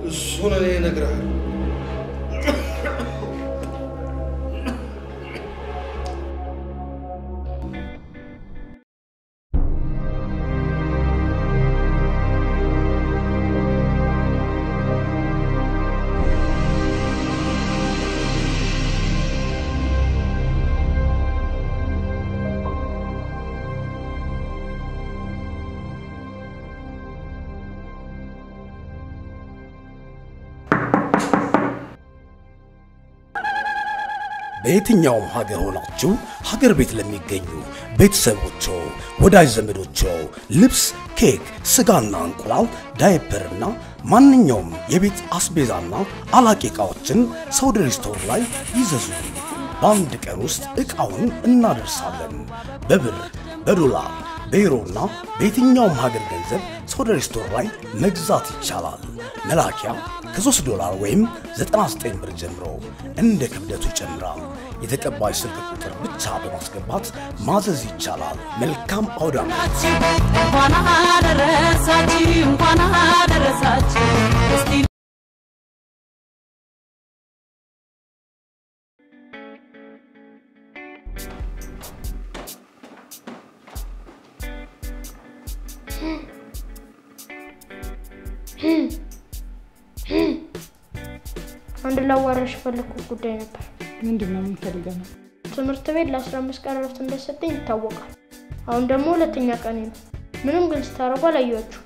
እሱን እኔ እነግርሃለሁ። በየትኛውም ሀገር ሆናችሁ ሀገር ቤት ለሚገኙ ቤተሰቦቹ ወዳጅ ዘመዶቹ ልብስ፣ ኬክ፣ ስጋና እንቁላል፣ ዳይፐርና ማንኛውም የቤት አስቤዛና አላቂ ዕቃዎችን ሶደሬ ስቶር ላይ ይዘዙ። በአንድ ቀን ውስጥ ዕቃውን እናደርሳለን። በብር፣ በዶላር፣ በዩሮና በየትኛውም ሀገር ገንዘብ ሶደሬ ስቶር ላይ መግዛት ይቻላል። መላኪያ ከ$3 ወይም 99 ብር ጀምሮ እንደ ክብደቱ ይጨምራል። የተቀባይ ስልክ ቁጥር ብቻ በማስገባት ማዘዝ ይቻላል። መልካም አውደ ዓመት። እንኳን አደረሳችሁ፣ እንኳን አደረሳችሁ። እስቲ አንድ ላዋራሽ ፈለኩት ጉዳይ ነበር። ምንድነው የምትፈልገው? ትምህርት ቤት ለ15 ቀን ረፍት እንደሰጠኝ ይታወቃል። አሁን ደግሞ ሁለተኛ ቀን ነው። ምንም ግልጽ ታረጋ ላያችሁ።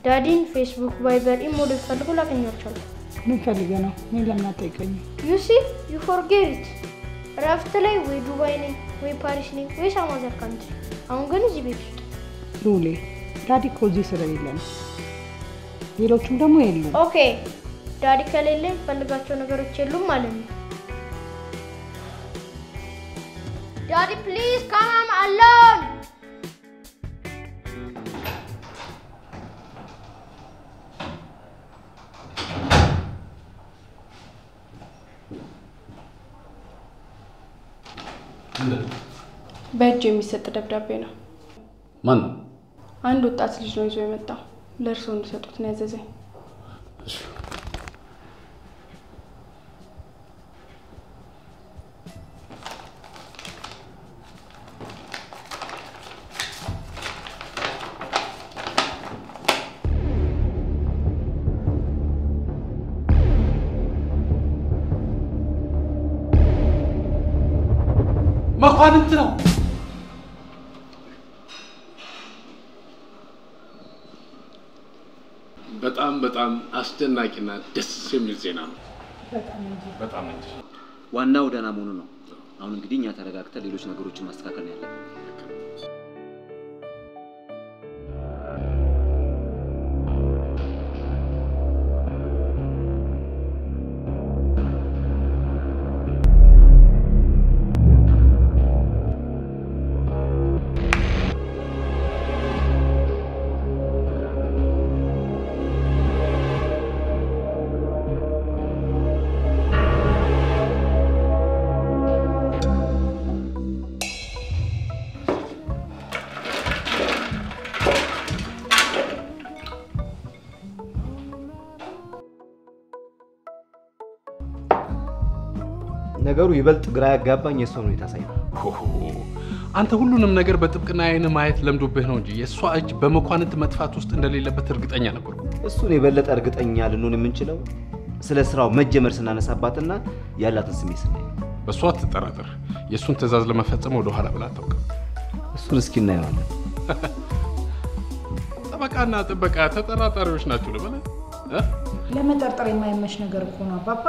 ዳዲን ፌስቡክ፣ ቫይበር፣ ኢሞ ልፈልጉ ላገኛቸው። ምን ፈልገህ ነው? ምን ለምን አትጠይቀኝ? you see you forget it። ረፍት ላይ ወይ ዱባይ ነኝ ወይ ፓሪስ ነኝ ወይ ሳማዘር ካንትሪ። አሁን ግን እዚህ ቤት ውስጥ ሉሌ ዳዲ እኮ እዚህ ስለሌለ ነው። ሌሎቹም ደግሞ የሉም። ኦኬ ዳዲ ከሌለ ፈልጋቸው ነገሮች የሉም ማለት ነው። ዳዲ ፕሊዝ ካም አሎን። በእጅ የሚሰጥ ደብዳቤ ነው። ማን? አንድ ወጣት ልጅ ነው ይዞ የመጣው። ለእርሶ እንዲሰጡት ነው ያዘዘኝ። መኳንንት ነው። በጣም አስደናቂና ደስ የሚል ዜና ነው። በጣም እንጂ ዋናው ደህና መሆኑ ነው። አሁን እንግዲህ እኛ ተረጋግተን ሌሎች ነገሮችን ማስተካከል ነው ያለብን። ነገሩ ይበልጥ ግራ ያጋባኝ የሷ ነው የታሳየው። አንተ ሁሉንም ነገር በጥብቅና አይነ ማየት ለምዶብህ ነው እንጂ የሷ እጅ በመኳንንት መጥፋት ውስጥ እንደሌለበት እርግጠኛ ነበርኩ። እሱን የበለጠ እርግጠኛ ልንሆን የምንችለው ስለ ስራው መጀመር ስናነሳባትና ያላትን ስሜት ስናይ። በሷ አትጠራጠር። የሱን ትዕዛዝ ለመፈጸም ወደ ኋላ ብላ አታውቅም። እሱን እስኪ እናየዋለን። ጠበቃና ጥበቃ ተጠራጣሪዎች ናቸው ልበል። ለመጠርጠር የማይመች ነገር እኮ ነው አባባ።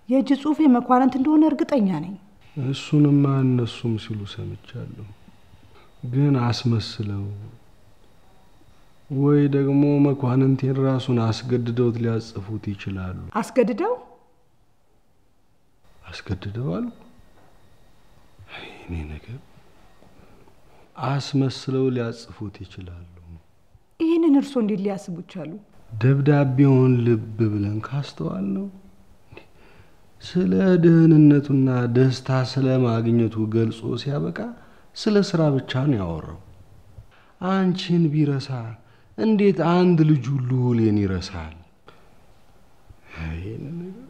የእጅ ጽሁፌ መኳንንት እንደሆነ እርግጠኛ ነኝ። እሱንማ እነሱም ሲሉ ሰምቻለሁ። ግን አስመስለው ወይ ደግሞ መኳንንቴን ራሱን አስገድደውት ሊያጽፉት ይችላሉ። አስገድደው አሉ? እኔ ነገር አስመስለው ሊያጽፉት ይችላሉ። ይህንን እርሶ እንዴት ሊያስቡ ቻሉ? ደብዳቤውን ልብ ብለን ካስተዋል ነው ስለ ደህንነቱና ደስታ ስለማግኘቱ ገልጾ ሲያበቃ ስለ ስራ ብቻ ነው ያወራው። አንቺን ቢረሳ እንዴት አንድ ልጅ ሉሌን ይረሳል? ይሄን ነገር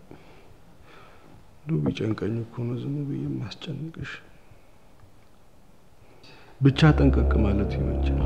ቢጨንቀኝ እኮ ነው ዝም ብዬ ማስጨንቅሽ። ብቻ ጠንቀቅ ማለት ይመቻል።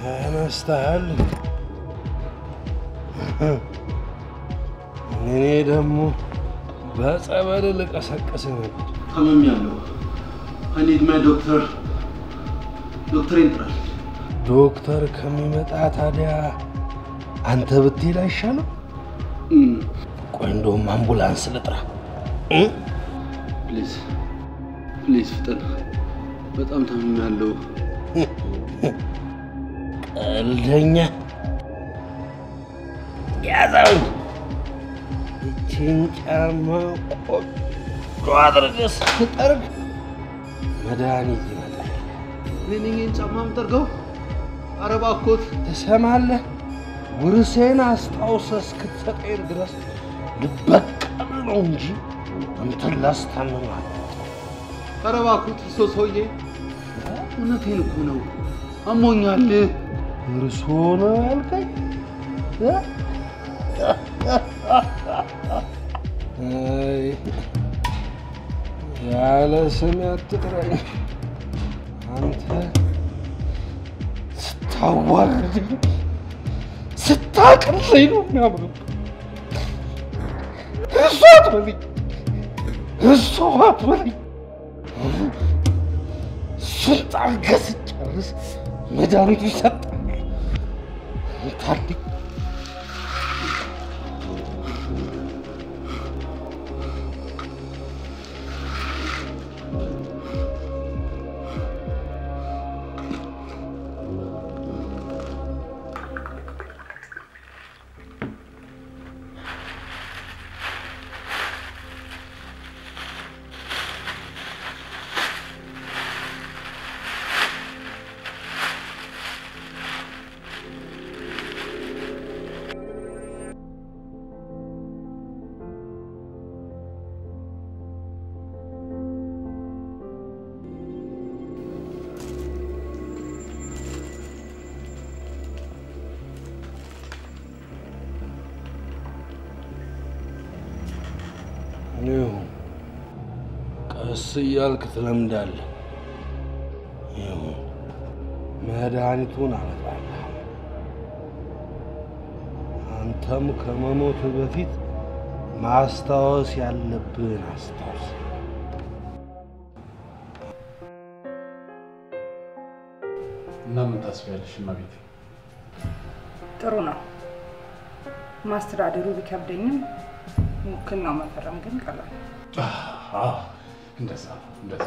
ተነስተሃል። እኔ ደግሞ በጸበል ልቀሰቅስ ነበር። ታምሜያለሁ። I need my doctor. ዶክተሬን ጥራል። ዶክተር ከሚመጣ ታዲያ አንተ ብትሄድ አይሻልም? ቆይ እንደውም አምቡላንስ ልጥራ። ፕሊዝ ፕሊዝ ፍጠን። በጣም ታምሜያለሁ። ቀልደኛ ያዘው። ይህችን ጫማ ቆንጆ አድርገህ ስትጠርግ መድኃኒት ይመጣል። እኔ ይህን ጫማ የምጠርገው? ኧረ እባክዎት ትሰማለህ? ውርሴን አስታውሰህ እስክትሰጠኝ ድረስ ልበቀል ነው እንጂ አንተን ላስታምም አልመጣሁም። ኧረ እባክዎት እርሶ ሰውዬ፣ እውነቴን እኮ ነው፣ አሞኛል። እርሶ ነው ያልከኝ? ያለ ስሜ አትጥራኝ። አንተ ስታዋርደኝ ስታቅለኝ ነው የሚያምረው። እርሶ አትበለኝ፣ እርሶ አትበለኝ። እሱን ጠርገህ ስጨርስ መድኃኒቱ ይሰጣል። ታዲያ ቀስ እያልክ ትለምዳለህ። ይሁን መድኃኒቱን አመጣለሁ። አንተም ከመሞት በፊት ማስታወስ ያለብህን አስታውስ። እና ምን ታስቢያለሽ እማቤቴ? ጥሩ ነው። ማስተዳደሩ ቢከብደኝም ውክልናው መፈረም ግን ቀላል። እንደዛ እንደዛ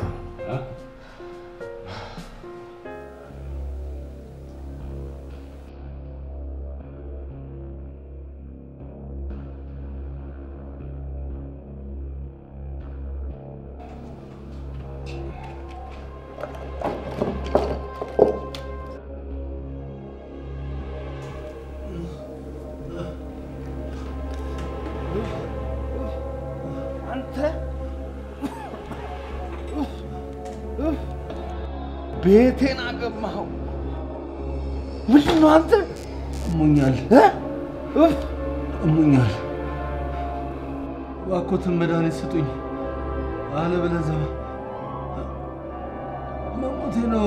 ቤቴን አገማኸው። ምንድን ነው አንተ? እሞኛል እሞኛል። እባክዎትን መድኃኒት ስጡኝ፣ አለበለዚያ መሞቴ ነው።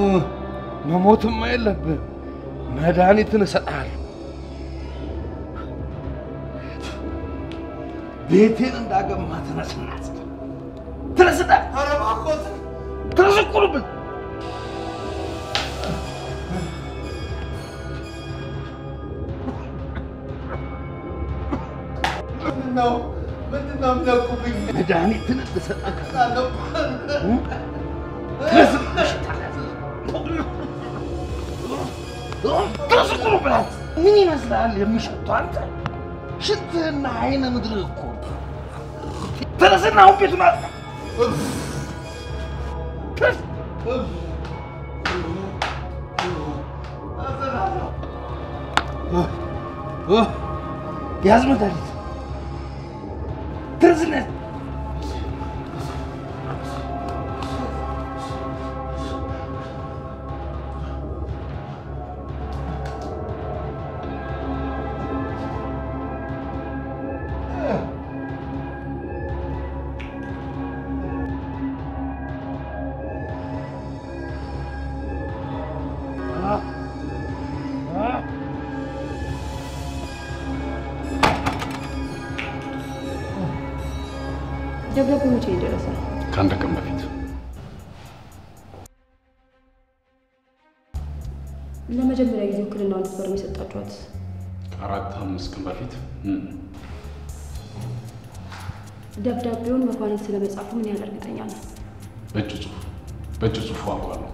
መሞትማ የለብህም። መድኃኒትን እሰጥሃለሁ። ቤቴን እንዳገማ ተነስና ተነስና። ኧረ እባክዎትን ተነስ ቁልብል ነው። ምንድን ነው የሚለቁብኝ? መድኃኒትን እሰጥሃለሁ። ተነስ ቁልብላት። ምን ይመስላል የሚሸቱ አንተ? ሽትህና አይነ ምድርህ እኮ። ተነስና አሁን ቤቱን አጥፋ። ያዝ መድኃኒት። ተነስና ደብዳቤው መቼ ደረሰ? ከአንድ ቀን በፊት። ለመጀመሪያ ጊዜ ውክልናውን ነበር የሰጣችኋት? 4-5 ቀን በፊት። ደብዳቤውን መኳንንት ስለመጻፉ ምን ያህል እርግጠኛ ነው? በእጅ ጽሑፉ አውቃለሁ።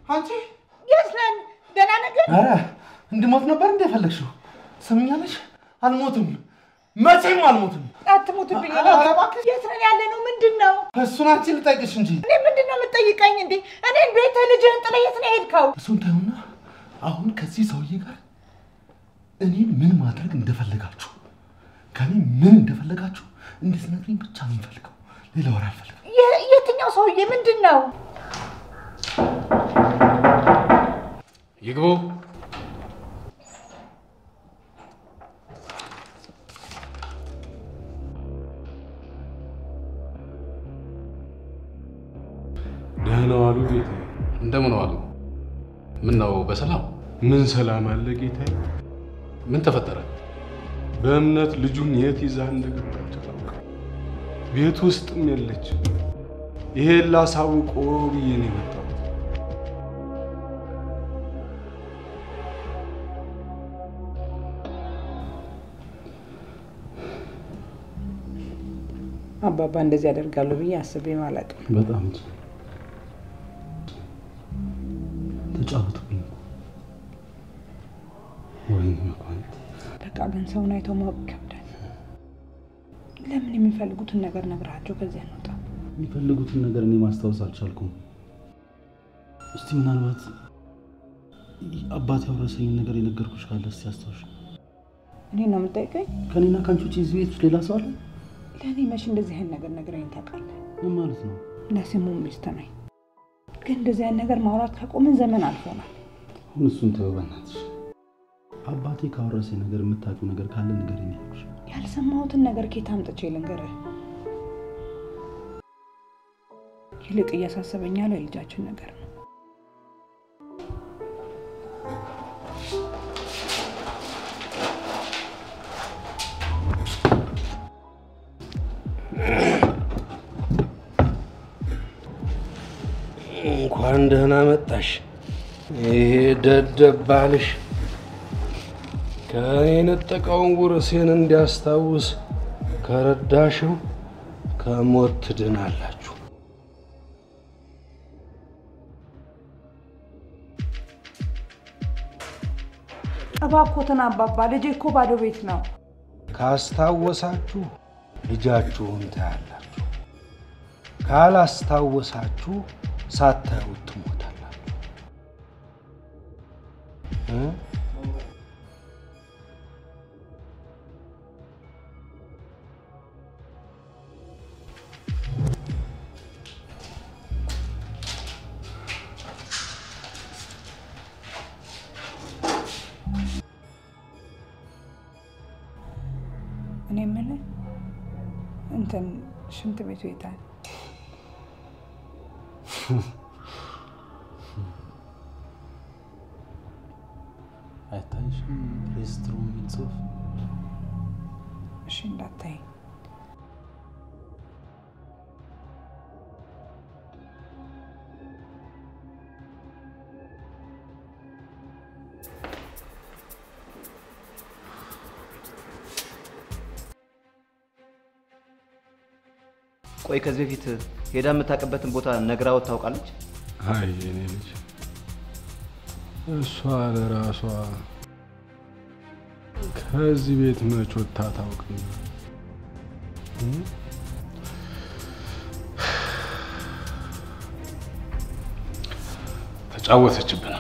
አንቺ የት ነን? ደህና ነገር? ኧረ እንድሞት ነበር እንደፈለግሽው። ሰምኛለሽ? አልሞትም፣ መቼም አልሞትም። አትሞትብኝ። የት ነን ያለነው? ምንድን ነው? እሱን አንቺ ልጠይቅሽ እንጂ። እኔ ምንድን ነው የምትጠይቀኝ እንዴ? እኔን ቤተ ልጅህን ጥለህ የት ነው የሄድከው? እሱን ተይውና አሁን ከዚህ ሰውዬ ጋር እኔን ምን ማድረግ እንደፈለጋችሁ ከኔ ምን እንደፈለጋችሁ እንድትነግሪኝ ብቻ ነው የምፈልገው። ሌላ ወሬ አልፈልግም። የትኛው ሰውዬ? ምንድን ነው? ይግቡ። ደህና ዋሉ ጌታዬ። እንደምን ዋሉ? ምን ነው በሰላም? ምን ሰላም አለ ጌታዬ? ምን ተፈጠረ? በእምነት ልጁን የት ይዛ እንደገባች አላውቅም። ቤት ውስጥም የለችም። ይሄን ላሳውቆ ብዬ ነው የመጣሁት። አባባ እንደዚህ ያደርጋሉ ብዬ አስቤም አላውቅም። በጣም ተጫወቱብኝ። ወይኔ መኳንንት፣ በቃ ግን ሰውን አይቶ ማወቅ ይከብዳል። ለምን የሚፈልጉትን ነገር ነግራቸው ከዚህ አንወጣ? የሚፈልጉትን ነገር እኔ ማስታወስ አልቻልኩም። እስቲ ምናልባት አባቴ ያወረሰኝን ነገር የነገርኩሽ ካለ እስቲ አስታውሽ። እኔ ነው የምጠይቀኝ? ከኔና ካንቺ ውጪ እዚህ ቤት ውስጥ ሌላ ሰው አለ? ለእኔ መቼ እንደዚህ አይነት ነገር ነግረኝ ታውቃለህ? ምን ማለት ነው? ለስሙ ሚስት ነኝ፣ ግን እንደዚህ አይነት ነገር ማውራት ካቆምን ዘመን አልፎናል። አሁን እሱን ተው በእናትሽ። አባቴ ካወረሰኝ ነገር የምታውቂው ነገር ካለ ንገሪኝ ያልኩሽ። ያልሰማሁትን ነገር ከየት አምጥቼ ልንገርህ? ይልቅ እያሳሰበኝ ያለው የልጃችን ነገር ነው። እንኳን ደህና መጣሽ። ይሄ ደደብ ባልሽ ከእኔ የነጠቀውን ውርሴን እንዲያስታውስ ከረዳሽው ከሞት ትድናላችሁ። እባክዎትን አባባ፣ ልጄ እኮ ባዶ ቤት ነው። ካስታወሳችሁ ልጃችሁን ታያላችሁ፣ ካላስታወሳችሁ ሳታዩት ትሞታላችሁ። እኔ የምልህ እንትን ሽንት ቤቱ የታል? አይታይሽም? ሬስትሩም የሚል ጽሑፍ። እሺ እንዳታይ። ቆይ ከዚህ በፊት ሄዳ የምታውቅበትን ቦታ ነግራው ታውቃለች? አይ የኔ ልጅ እሷ ለራሷ ከዚህ ቤት መች ወጥታ ታውቅም። ተጫወተችብን።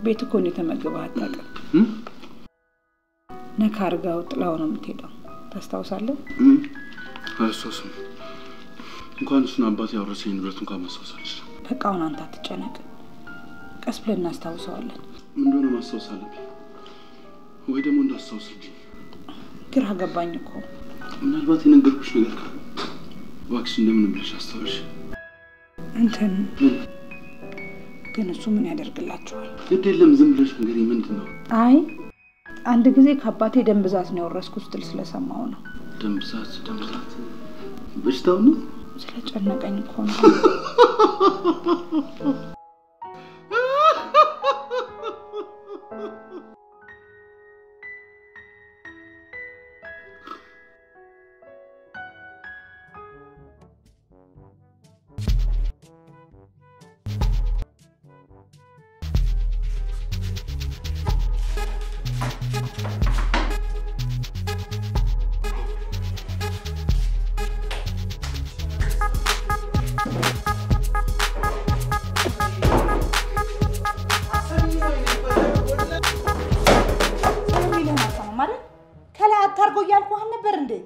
ቤት እኮ ነው የተመገበው አታውቅም። ነካ አድርጋው ጥላው ነው የምትሄደው። ታስታውሳለህ? አልሶስም እንኳን እሱን አባቴ ያወረሰኝ ንብረቱን ካመሳሰልሽ በቃ አሁን አንተ አትጨነቅ። ቀስ ብለን እናስታውሰዋለን። ምን እንደሆነ ማስታወስ አለብኝ ወይ ደግሞ እንዳስታውስልኝ ግራ ገባኝ እኮ። ምናልባት የነገርኩሽ ነገር ካለ እባክሽ እንደምን ብለሽ አስታውሽ። እንትን ግን እሱ ምን ያደርግላችኋል? ግድ የለም ዝም ብለሽ ንገሪኝ። ምንድን ነው? አይ አንድ ጊዜ ከአባቴ ደም ብዛት ነው የወረስኩት ስትል ስለሰማው ነው። ደም ብዛት በሽታው ነው? ስለጨነቀኝ እኮ ነው።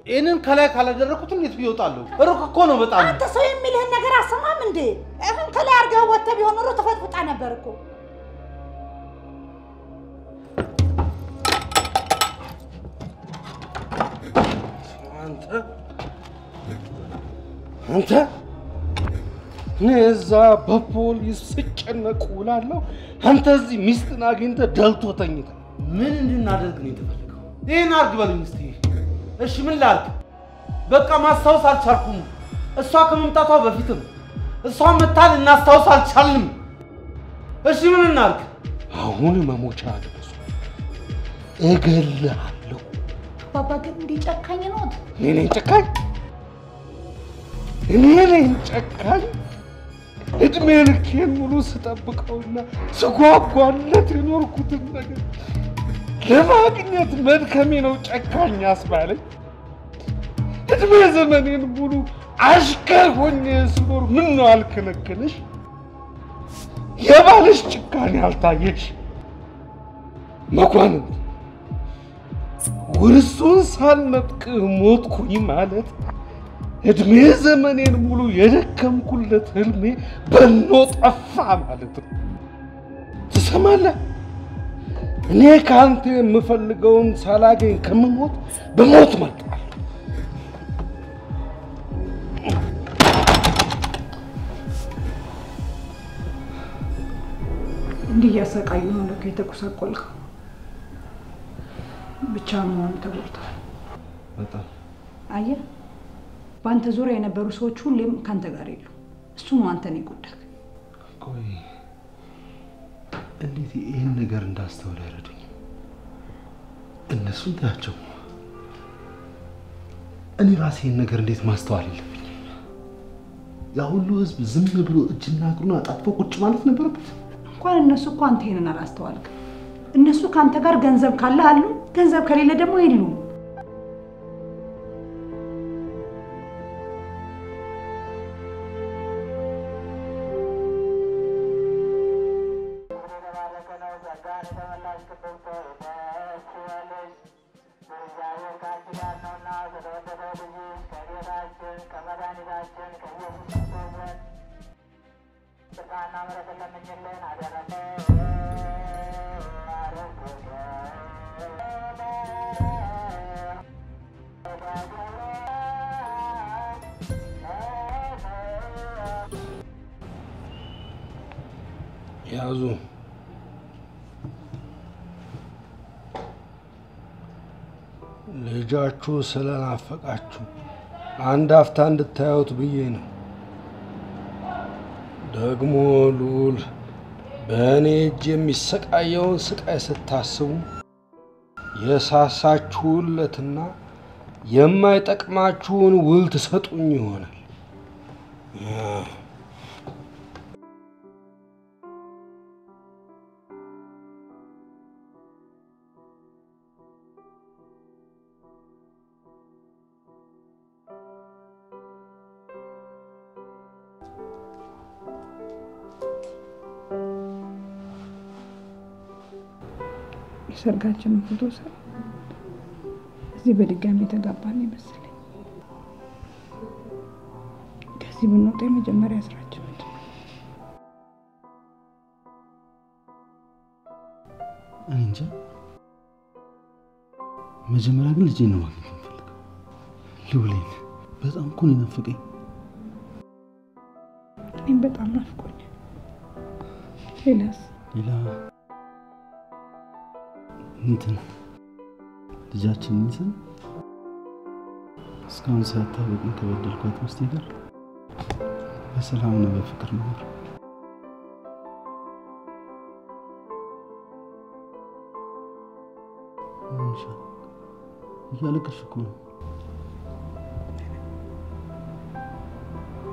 ይሄንን ከላይ ካላደረኩት እንዴት ይወጣሉ? ሩቅ እኮ ነው በጣም። አንተ ሰው የሚልህን ነገር አሰማም እንዴ? አሁን ከላይ አርጋው ወጥተህ ቢሆን ኖሮ ተፈጥፍጣ ነበር እኮ። አንተ ነዛ በፖሊስ ስጨነቅ ውላለሁ። አንተ እዚህ ሚስትን አግኝተህ ደልቶ ተኝተህ ምን እንድናደርግ ነው የተፈለገው? ይሄን አርግ በሉኝ እስቲ። እሺ ምን ላድርግ? በቃ ማስታወስ አልቻልኩም። እሷ ከመምጣቷ በፊትም እሷ መታል እናስታውስ አልቻልንም። እሺ ምን እናድርግ? አሁን መሞቻ አደረሱ። እገልሃለሁ። ባባ ግን እንዲህ ጨካኝ ነው? እኔ ነኝ ጨካኝ? እኔ ነኝ ጨካኝ? እድሜ ልኬን ሙሉ ስጠብቀውና ስጓጓለት የኖርኩትን ነገር ለማግኘት መድከሜ ነው ጨካኝ ያስባለኝ? እድሜ ዘመኔን ሙሉ አሽከር ሆኜ ስኖር ምን ነው አልከለከለሽ? የባልሽ ጭካኔ አልታየሽ? መኳንንት ውርሱን ሳልነጥቅ ሞትኩኝ ማለት እድሜ ዘመኔን ሙሉ የደከምኩለት ህልሜ በኖ ጠፋ ማለት ነው። ትሰማለህ? እኔ ከአንተ የምፈልገውን ሳላገኝ ከምሞት በሞት እመርጣለሁ። እንዲህ እያሰቃዩ ነው ለካ የተጎሳቆልከው። ብቻ መሆን ተጎድተዋል በጣም። አየህ፣ በአንተ ዙሪያ የነበሩ ሰዎች ሁሌም ካንተ ጋር የሉ። እሱ ነው አንተን የጎዳህ። ቆይ እንዴት ይህን ነገር እንዳስተውል አይረዱኝም? እነሱን ታያቸው። እኔ ራሴ ይህን ነገር እንዴት ማስተዋል የለብኝም? ያ ሁሉ ህዝብ ዝም ብሎ እጅና እግሩን አጣጥፎ ቁጭ ማለት ነበረበት? እንኳን እነሱ እኮ አንተ ይሄንን አላስተዋልክም። እነሱ ካንተ ጋር ገንዘብ ካለ አሉ፣ ገንዘብ ከሌለ ደግሞ የሉም። ያዙ። ልጃችሁ ስለናፈቃችሁ አንድ አፍታ እንድታዩት ብዬ ነው። ደግሞ ሉል በእኔ እጅ የሚሰቃየውን ስቃይ ስታስቡ የሳሳችሁለትና የማይጠቅማችሁን ውል ትሰጡኝ ይሆናል። የሰርጋችንን ፎቶ ሳይ እዚህ በድጋሚ ተጋባን ይመስለኝ። ከዚህ ብንወጣ የመጀመሪያ ስራችን ምንድን ነው? እኔ እንጃ። መጀመሪያ ግን ልጄን ነው ማግኘት የምፈልገው። ልውሌን በጣም እኮ ነው የናፈቀኝ። እኔም በጣም ናፍቆኛል። ሌላስ? ሌላ እንትን ልጃችንን ይዘን እስካሁን ሳይታወቅን ከበደልኳት ሚስቴ ጋር በሰላምና በፍቅር መኖር። እያለቀስሽ እኮ ነው።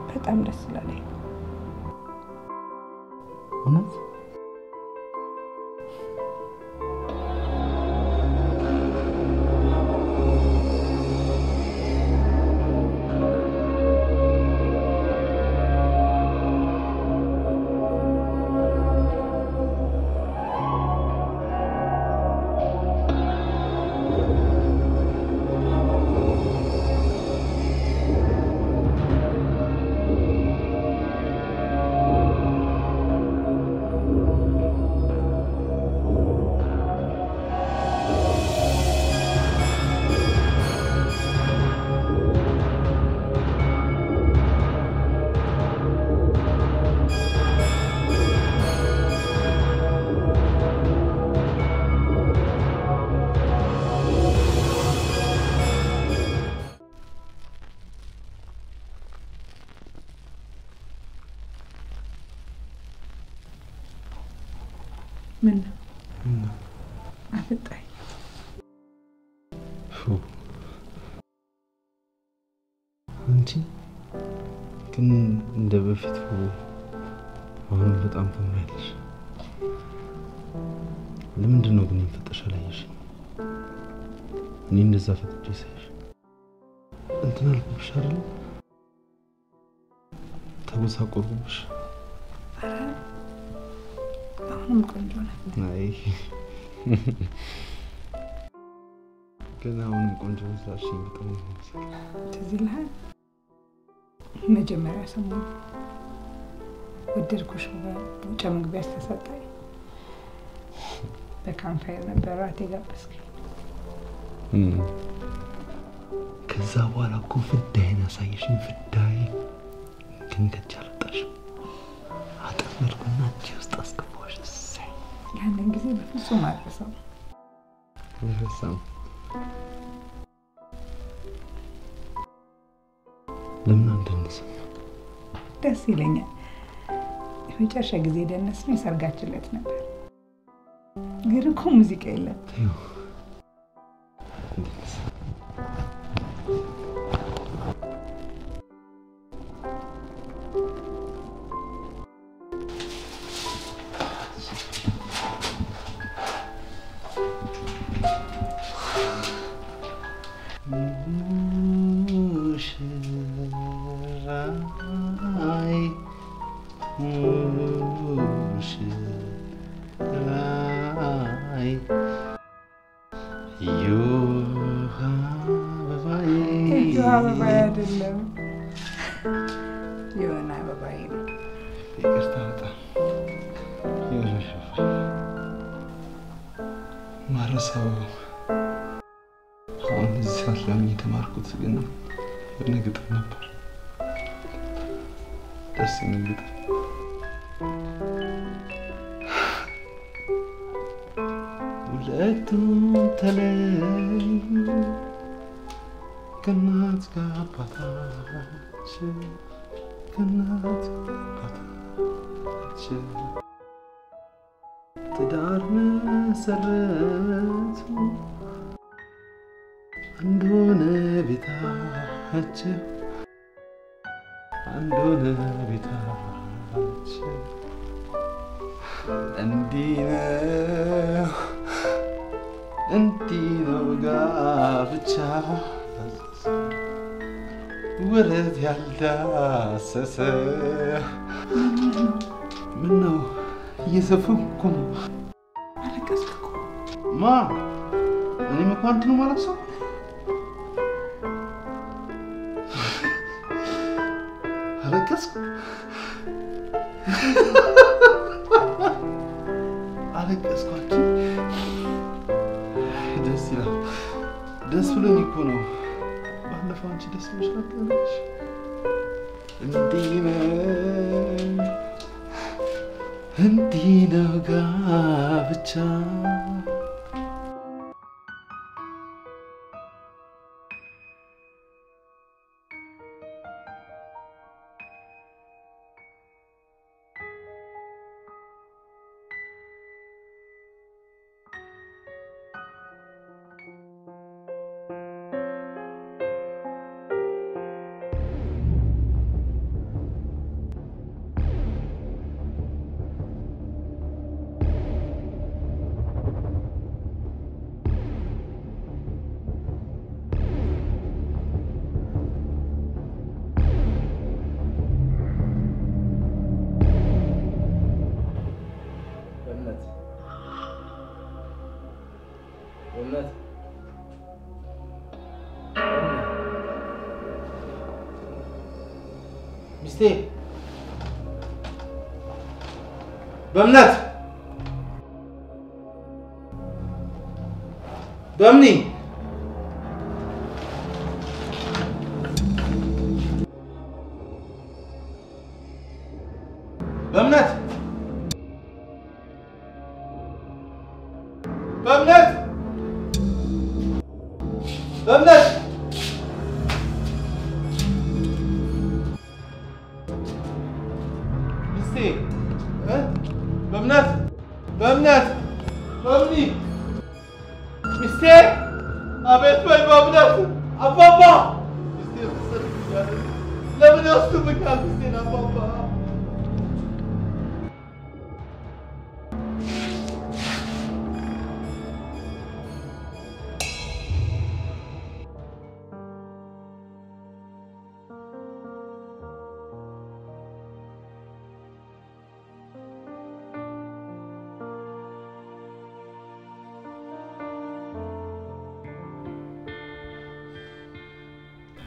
በጣም ደስ ይላል። እውነት? ምን አፈጣኝ? አንቺ ግን እንደ በፊቱ አሁን በጣም ትምራለሽ። ለምንድን ነው ግን የፈጠሽ አላየሽ? እኔ እንደዛ ፈጥቼ ሳይሽ እንትን አልኩብሽ አይደል? ተጎሳቆልኩብሽ። አሁንም ቆንጆ ነህ። አይ ግን አሁንም ቆንጆ ነሽ። በጣም ትዝ ይልሃል? መጀመሪያ ሰሞን ወደድኩሽ በውጭ መግቢያ ተሰጠኝ። በካምፓየር ነበር ራት የጋበዝከኝ። ከዛ በኋላ እኮ ፍዳይን አሳየሽኝ። ፍዳይ ግን ከቻ አልወጣሽም። አጠመድኩና እጅ ውስጥ አስገባሽ። እሰይ ያንን ጊዜ በፍጹም አልረሳም። አልረሳም። ለምን አንደንስም? ደስ ይለኛል። የመጨረሻ ጊዜ ደነስነው የሰርጋችን ዕለት ነበር። ግን እኮ ሙዚቃ የለም። የተማርኩት ግን የሆነ ግጥም ነበር። ደስ የሚል ግጥም። ሁለቱም ተለዩ ከእናት ከአባታቸው ከእናት ከአባታቸው ትዳር መሰረቱ አንዱን ቤታቸው አንዱን ቤታቸው እንዲህ ነው ጋብቻ ወረት ያልዳሰሰ ምነው እየዘፈንኩ ነው። አለቀስክ እኮ። ማ እኔም እኮ አንተ ነው ማለት ሰው አለቀስኩ አለቀስኩ ደስ ይላል ደስ ብሎኝ እኮ ነው ባለፈው አንቺ ደስ ብሎሽ ነበር እንዲህ ነው ጋብቻ ሚስቴ በእምነት በእምኒ በእምነት በእምነት በእምነት ሚስቴ በእምነት በእምነት በእምኒ ሚስቴ አቤት በይ በእምነት አባባ ሚስቴ ተሰጥቷል ለምን ያስቱብኛል ሚስቴን አባባ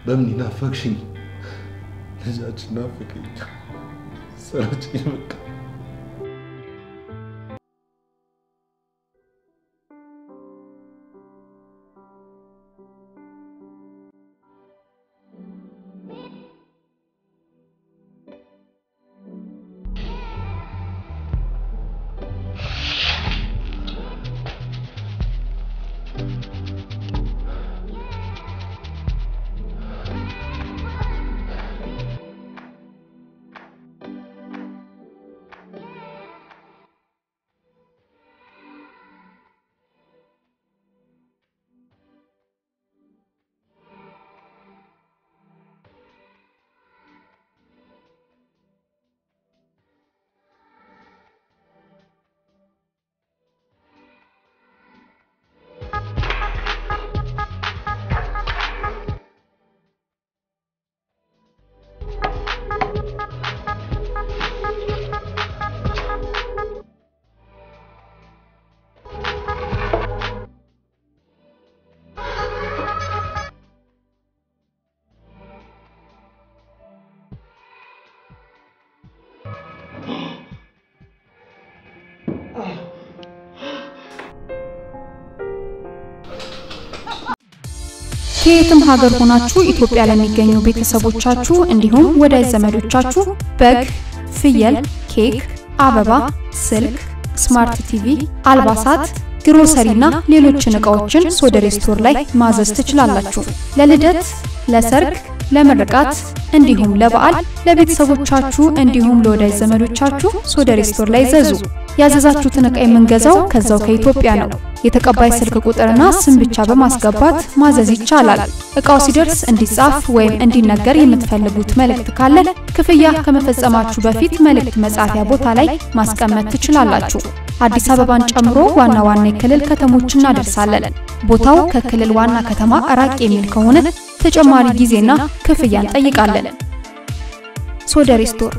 በምን ናፈቅሽኝ ልጃችን ናፈቀኝ ሰራችኝ በቃ ከየትም ሀገር ሆናችሁ ኢትዮጵያ ለሚገኙ ቤተሰቦቻችሁ እንዲሁም ወዳጅ ዘመዶቻችሁ በግ፣ ፍየል፣ ኬክ፣ አበባ፣ ስልክ፣ ስማርት ቲቪ፣ አልባሳት፣ ግሮሰሪና ሌሎችን ዕቃዎችን ሶደሬ ስቶር ላይ ማዘዝ ትችላላችሁ። ለልደት፣ ለሰርግ፣ ለምርቃት እንዲሁም ለበዓል ለቤተሰቦቻችሁ እንዲሁም ለወዳጅ ዘመዶቻችሁ ሶደሬ ስቶር ላይ ዘዙ። ያዘዛችሁትን ዕቃ የምንገዛው ከዛው ከኢትዮጵያ ነው። የተቀባይ ስልክ ቁጥርና ስም ብቻ በማስገባት ማዘዝ ይቻላል። ዕቃው ሲደርስ እንዲጻፍ ወይም እንዲነገር የምትፈልጉት መልእክት ካለ ክፍያ ከመፈጸማችሁ በፊት መልእክት መጻፊያ ቦታ ላይ ማስቀመጥ ትችላላችሁ። አዲስ አበባን ጨምሮ ዋና ዋና የክልል ከተሞች እናደርሳለን። ቦታው ከክልል ዋና ከተማ ራቅ የሚል ከሆነ ተጨማሪ ጊዜና ክፍያ እንጠይቃለን። ሶደሬ ስቶር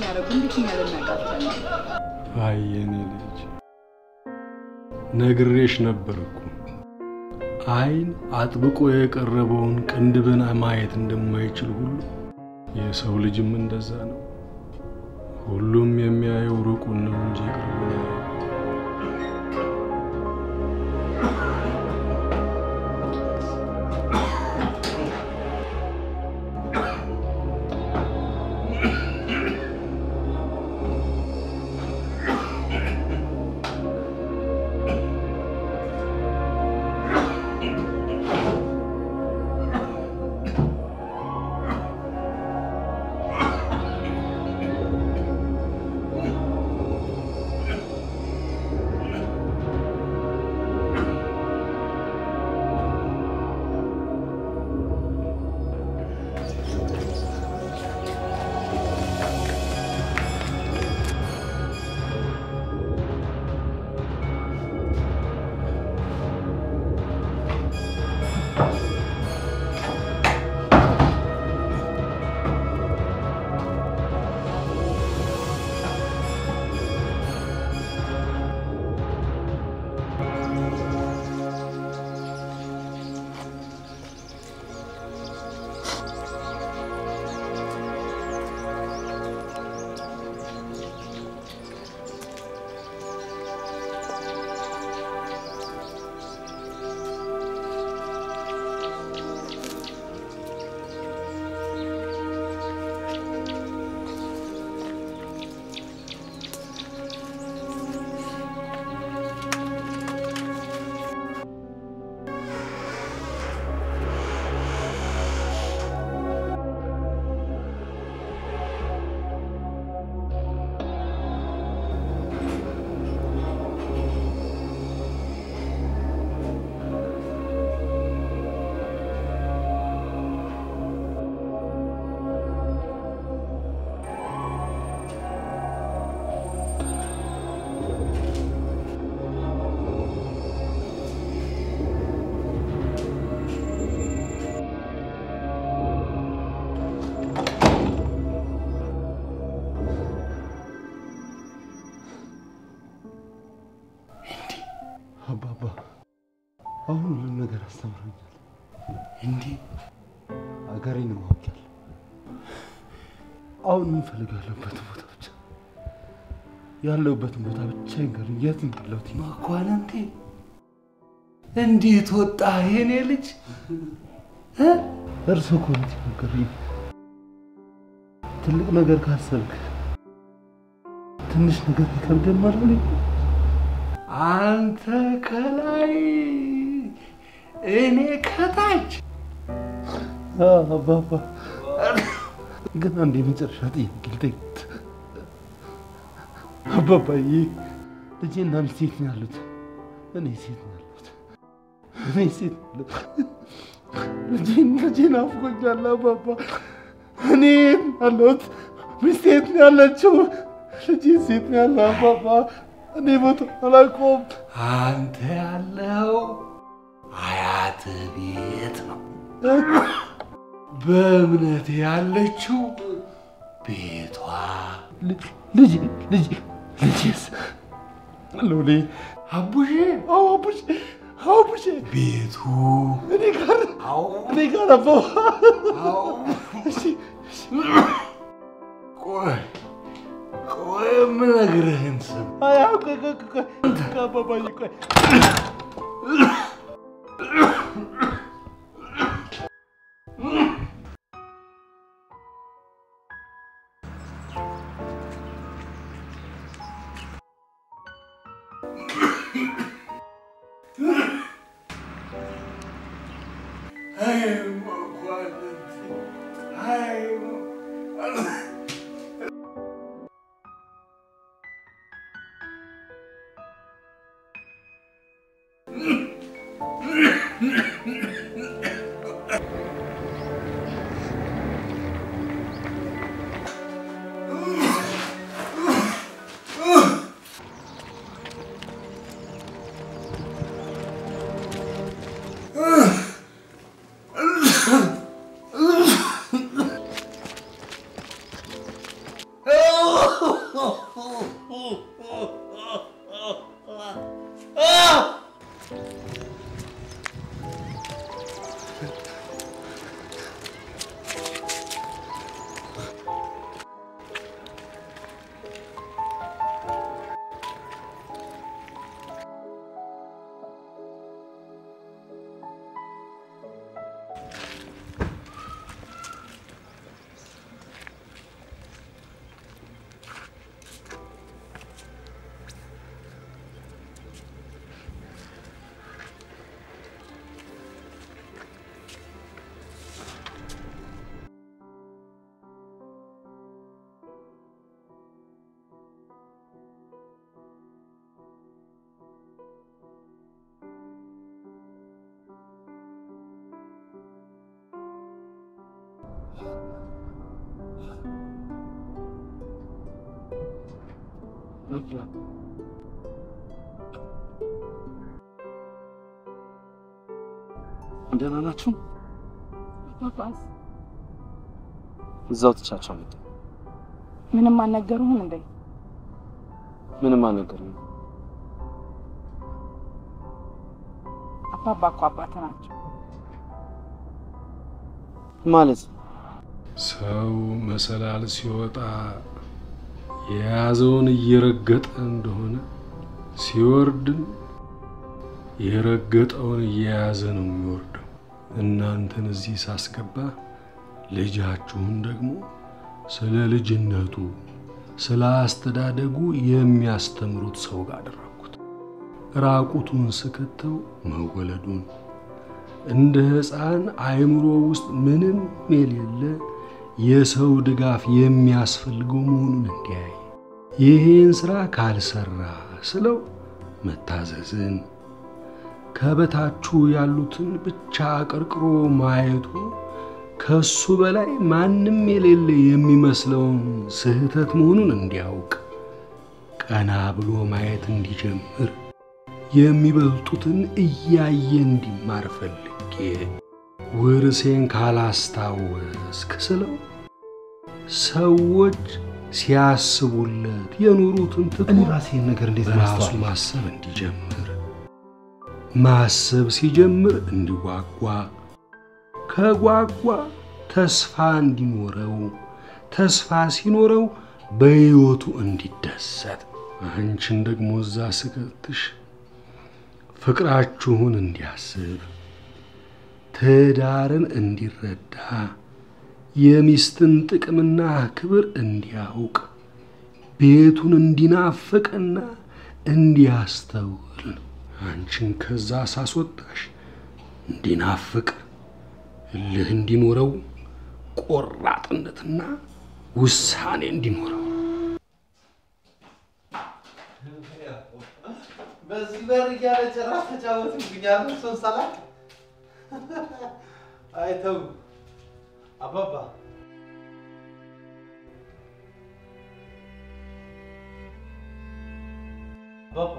ሲያደርጉ እንዴት እኛ ልናቃቸው? አይ የኔ ልጅ ነግሬሽ ነበርኩ። አይን አጥብቆ የቀረበውን ቅንድብን ማየት እንደማይችል ሁሉ የሰው ልጅም እንደዛ ነው። ሁሉም የሚያየው ሩቁን ነው እንጂ ቅርቡን አያየው። አባባ አሁን ሁሉም ነገር አስተምሮኛል። እንዴ አገሬን ማውቂያለሁ። አሁን የምፈልገው ያለሁበትን ቦታ ብቻ ይንገሩኝ። የት እንዳለሁት መኳንንቴ እንዴት ወጣ የኔ ልጅ? እርሶ እኮ ነው የነገሩኝ። ትልቅ ነገር ካሰብክ ትንሽ ነገር ይከብዳል ማለት ነው። አንተ ከላይ እኔ ከታች። አባባ ግን አንድ የመጨረሻ ጥያቄ ልጠይቅህ። አባባዬ ልጄና ሚስቴ የት ነው ያሉት? እኔ ሴት ነው ያለሁት። ልጄን ናፍቆኛል አባባ። እኔ የት ነው ያለሁት? ሚስቴ የት ነው ያለችው? ልጄ ሴት ነው ያለው አባባ። እኔ ቦታ አላውቀውም። አንተ ያለው አያትህ ቤት ነው። በእምነት ያለችው ቤቷ። ልጄስ ሎሌ አቡሼ አቡሼ ቤቱ እኔ ጋር አባባ። ቆይ የምነግርህን ስም። አባባዬ ቆይ እንደና ናችሁ? አባስ እዛው ተቻቻው ነው። ምንም አልነገሩህም እንዴ? ምንም አልነገሩኝም። አባባ እኮ አባት ናቸው ማለት ሰው መሰላል ሲወጣ የያዘውን እየረገጠ እንደሆነ ሲወርድም የረገጠውን እየያዘ ነው የሚወርደው። እናንተን እዚህ ሳስገባ ልጃችሁን ደግሞ ስለ ልጅነቱ ስለ አስተዳደጉ የሚያስተምሩት ሰው ጋር አደረኩት። ራቁቱን ስከተው መወለዱን እንደ ሕፃን አይምሮ ውስጥ ምንም የሌለ የሰው ድጋፍ የሚያስፈልገው መሆኑን እንዲያይ ይሄን ስራ ካልሰራ ስለው መታዘዝን ከበታችሁ ያሉትን ብቻ አቀርቅሮ ማየቱ ከሱ በላይ ማንም የሌለ የሚመስለውን ስህተት መሆኑን እንዲያውቅ ቀና ብሎ ማየት እንዲጀምር የሚበልጡትን እያየ እንዲማር ፈልጌ ወርሴን ካላስታወስክ ስለው ሰዎች ሲያስቡለት የኑሩትን ትቶ ራሴን ነገር እንዴት ራሱ ማሰብ እንዲጀምር ማሰብ ሲጀምር እንዲጓጓ ከጓጓ ተስፋ እንዲኖረው ተስፋ ሲኖረው በሕይወቱ እንዲደሰት አንቺን ደግሞ እዛ ስከትሽ ፍቅራችሁን እንዲያስብ ትዳርን እንዲረዳ የሚስትን ጥቅምና ክብር እንዲያውቅ ቤቱን እንዲናፍቅና እንዲያስተውል አንቺን ከዛ ሳስወጣሽ እንዲናፍቅ እልህ እንዲኖረው ቆራጥነትና ውሳኔ እንዲኖረው በዚህ በር ያለ ጭራሽ ተጫወቱብኛል። ሰው ሰላም አይተው አባባ አባባ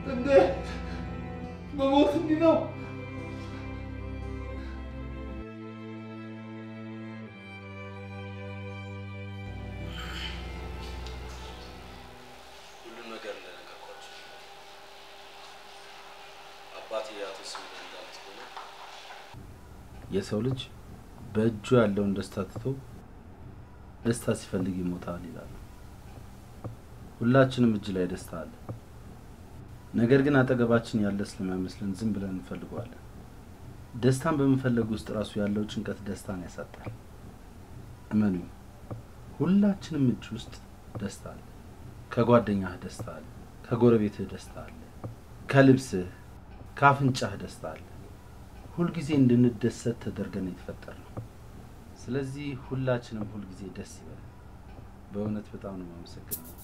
እንዴ መሞት እንዲህ ነው? ሁሉም ነገር እንደነገርኳችሁ አባቴ አቶ ስሜት እንዳሉት ሆነ የሰው ልጅ በእጁ ያለውን ደስታ ትቶ ደስታ ሲፈልግ ይሞታል ይላል። ሁላችንም እጅ ላይ ደስታ አለ። ነገር ግን አጠገባችን ያለ ስለማይመስለን ዝም ብለን እንፈልገዋለን። ደስታን በመፈለግ ውስጥ ራሱ ያለው ጭንቀት ደስታን ያሳጣል። እመኑ፣ ሁላችንም እጅ ውስጥ ደስታ አለ። ከጓደኛህ ደስታ አለ፣ ከጎረቤትህ ደስታ አለ፣ ከልብስህ፣ ከአፍንጫህ ደስታ አለ። ሁልጊዜ እንድንደሰት ተደርገን የተፈጠርነው። ስለዚህ ሁላችንም ሁልጊዜ ደስ ይበል። በእውነት በጣም ነው የማመሰግነው።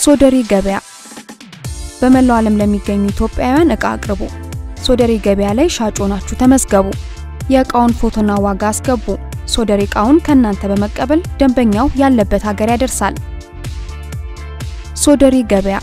ሶደሬ ገበያ በመላው ዓለም ለሚገኙ ኢትዮጵያውያን እቃ አቅርቡ። ሶደሬ ገበያ ላይ ሻጭ ሆናችሁ ተመዝገቡ። የእቃውን ፎቶና ዋጋ አስገቡ። ሶደሬ እቃውን ከናንተ በመቀበል ደንበኛው ያለበት ሀገር ያደርሳል። ሶደሬ ገበያ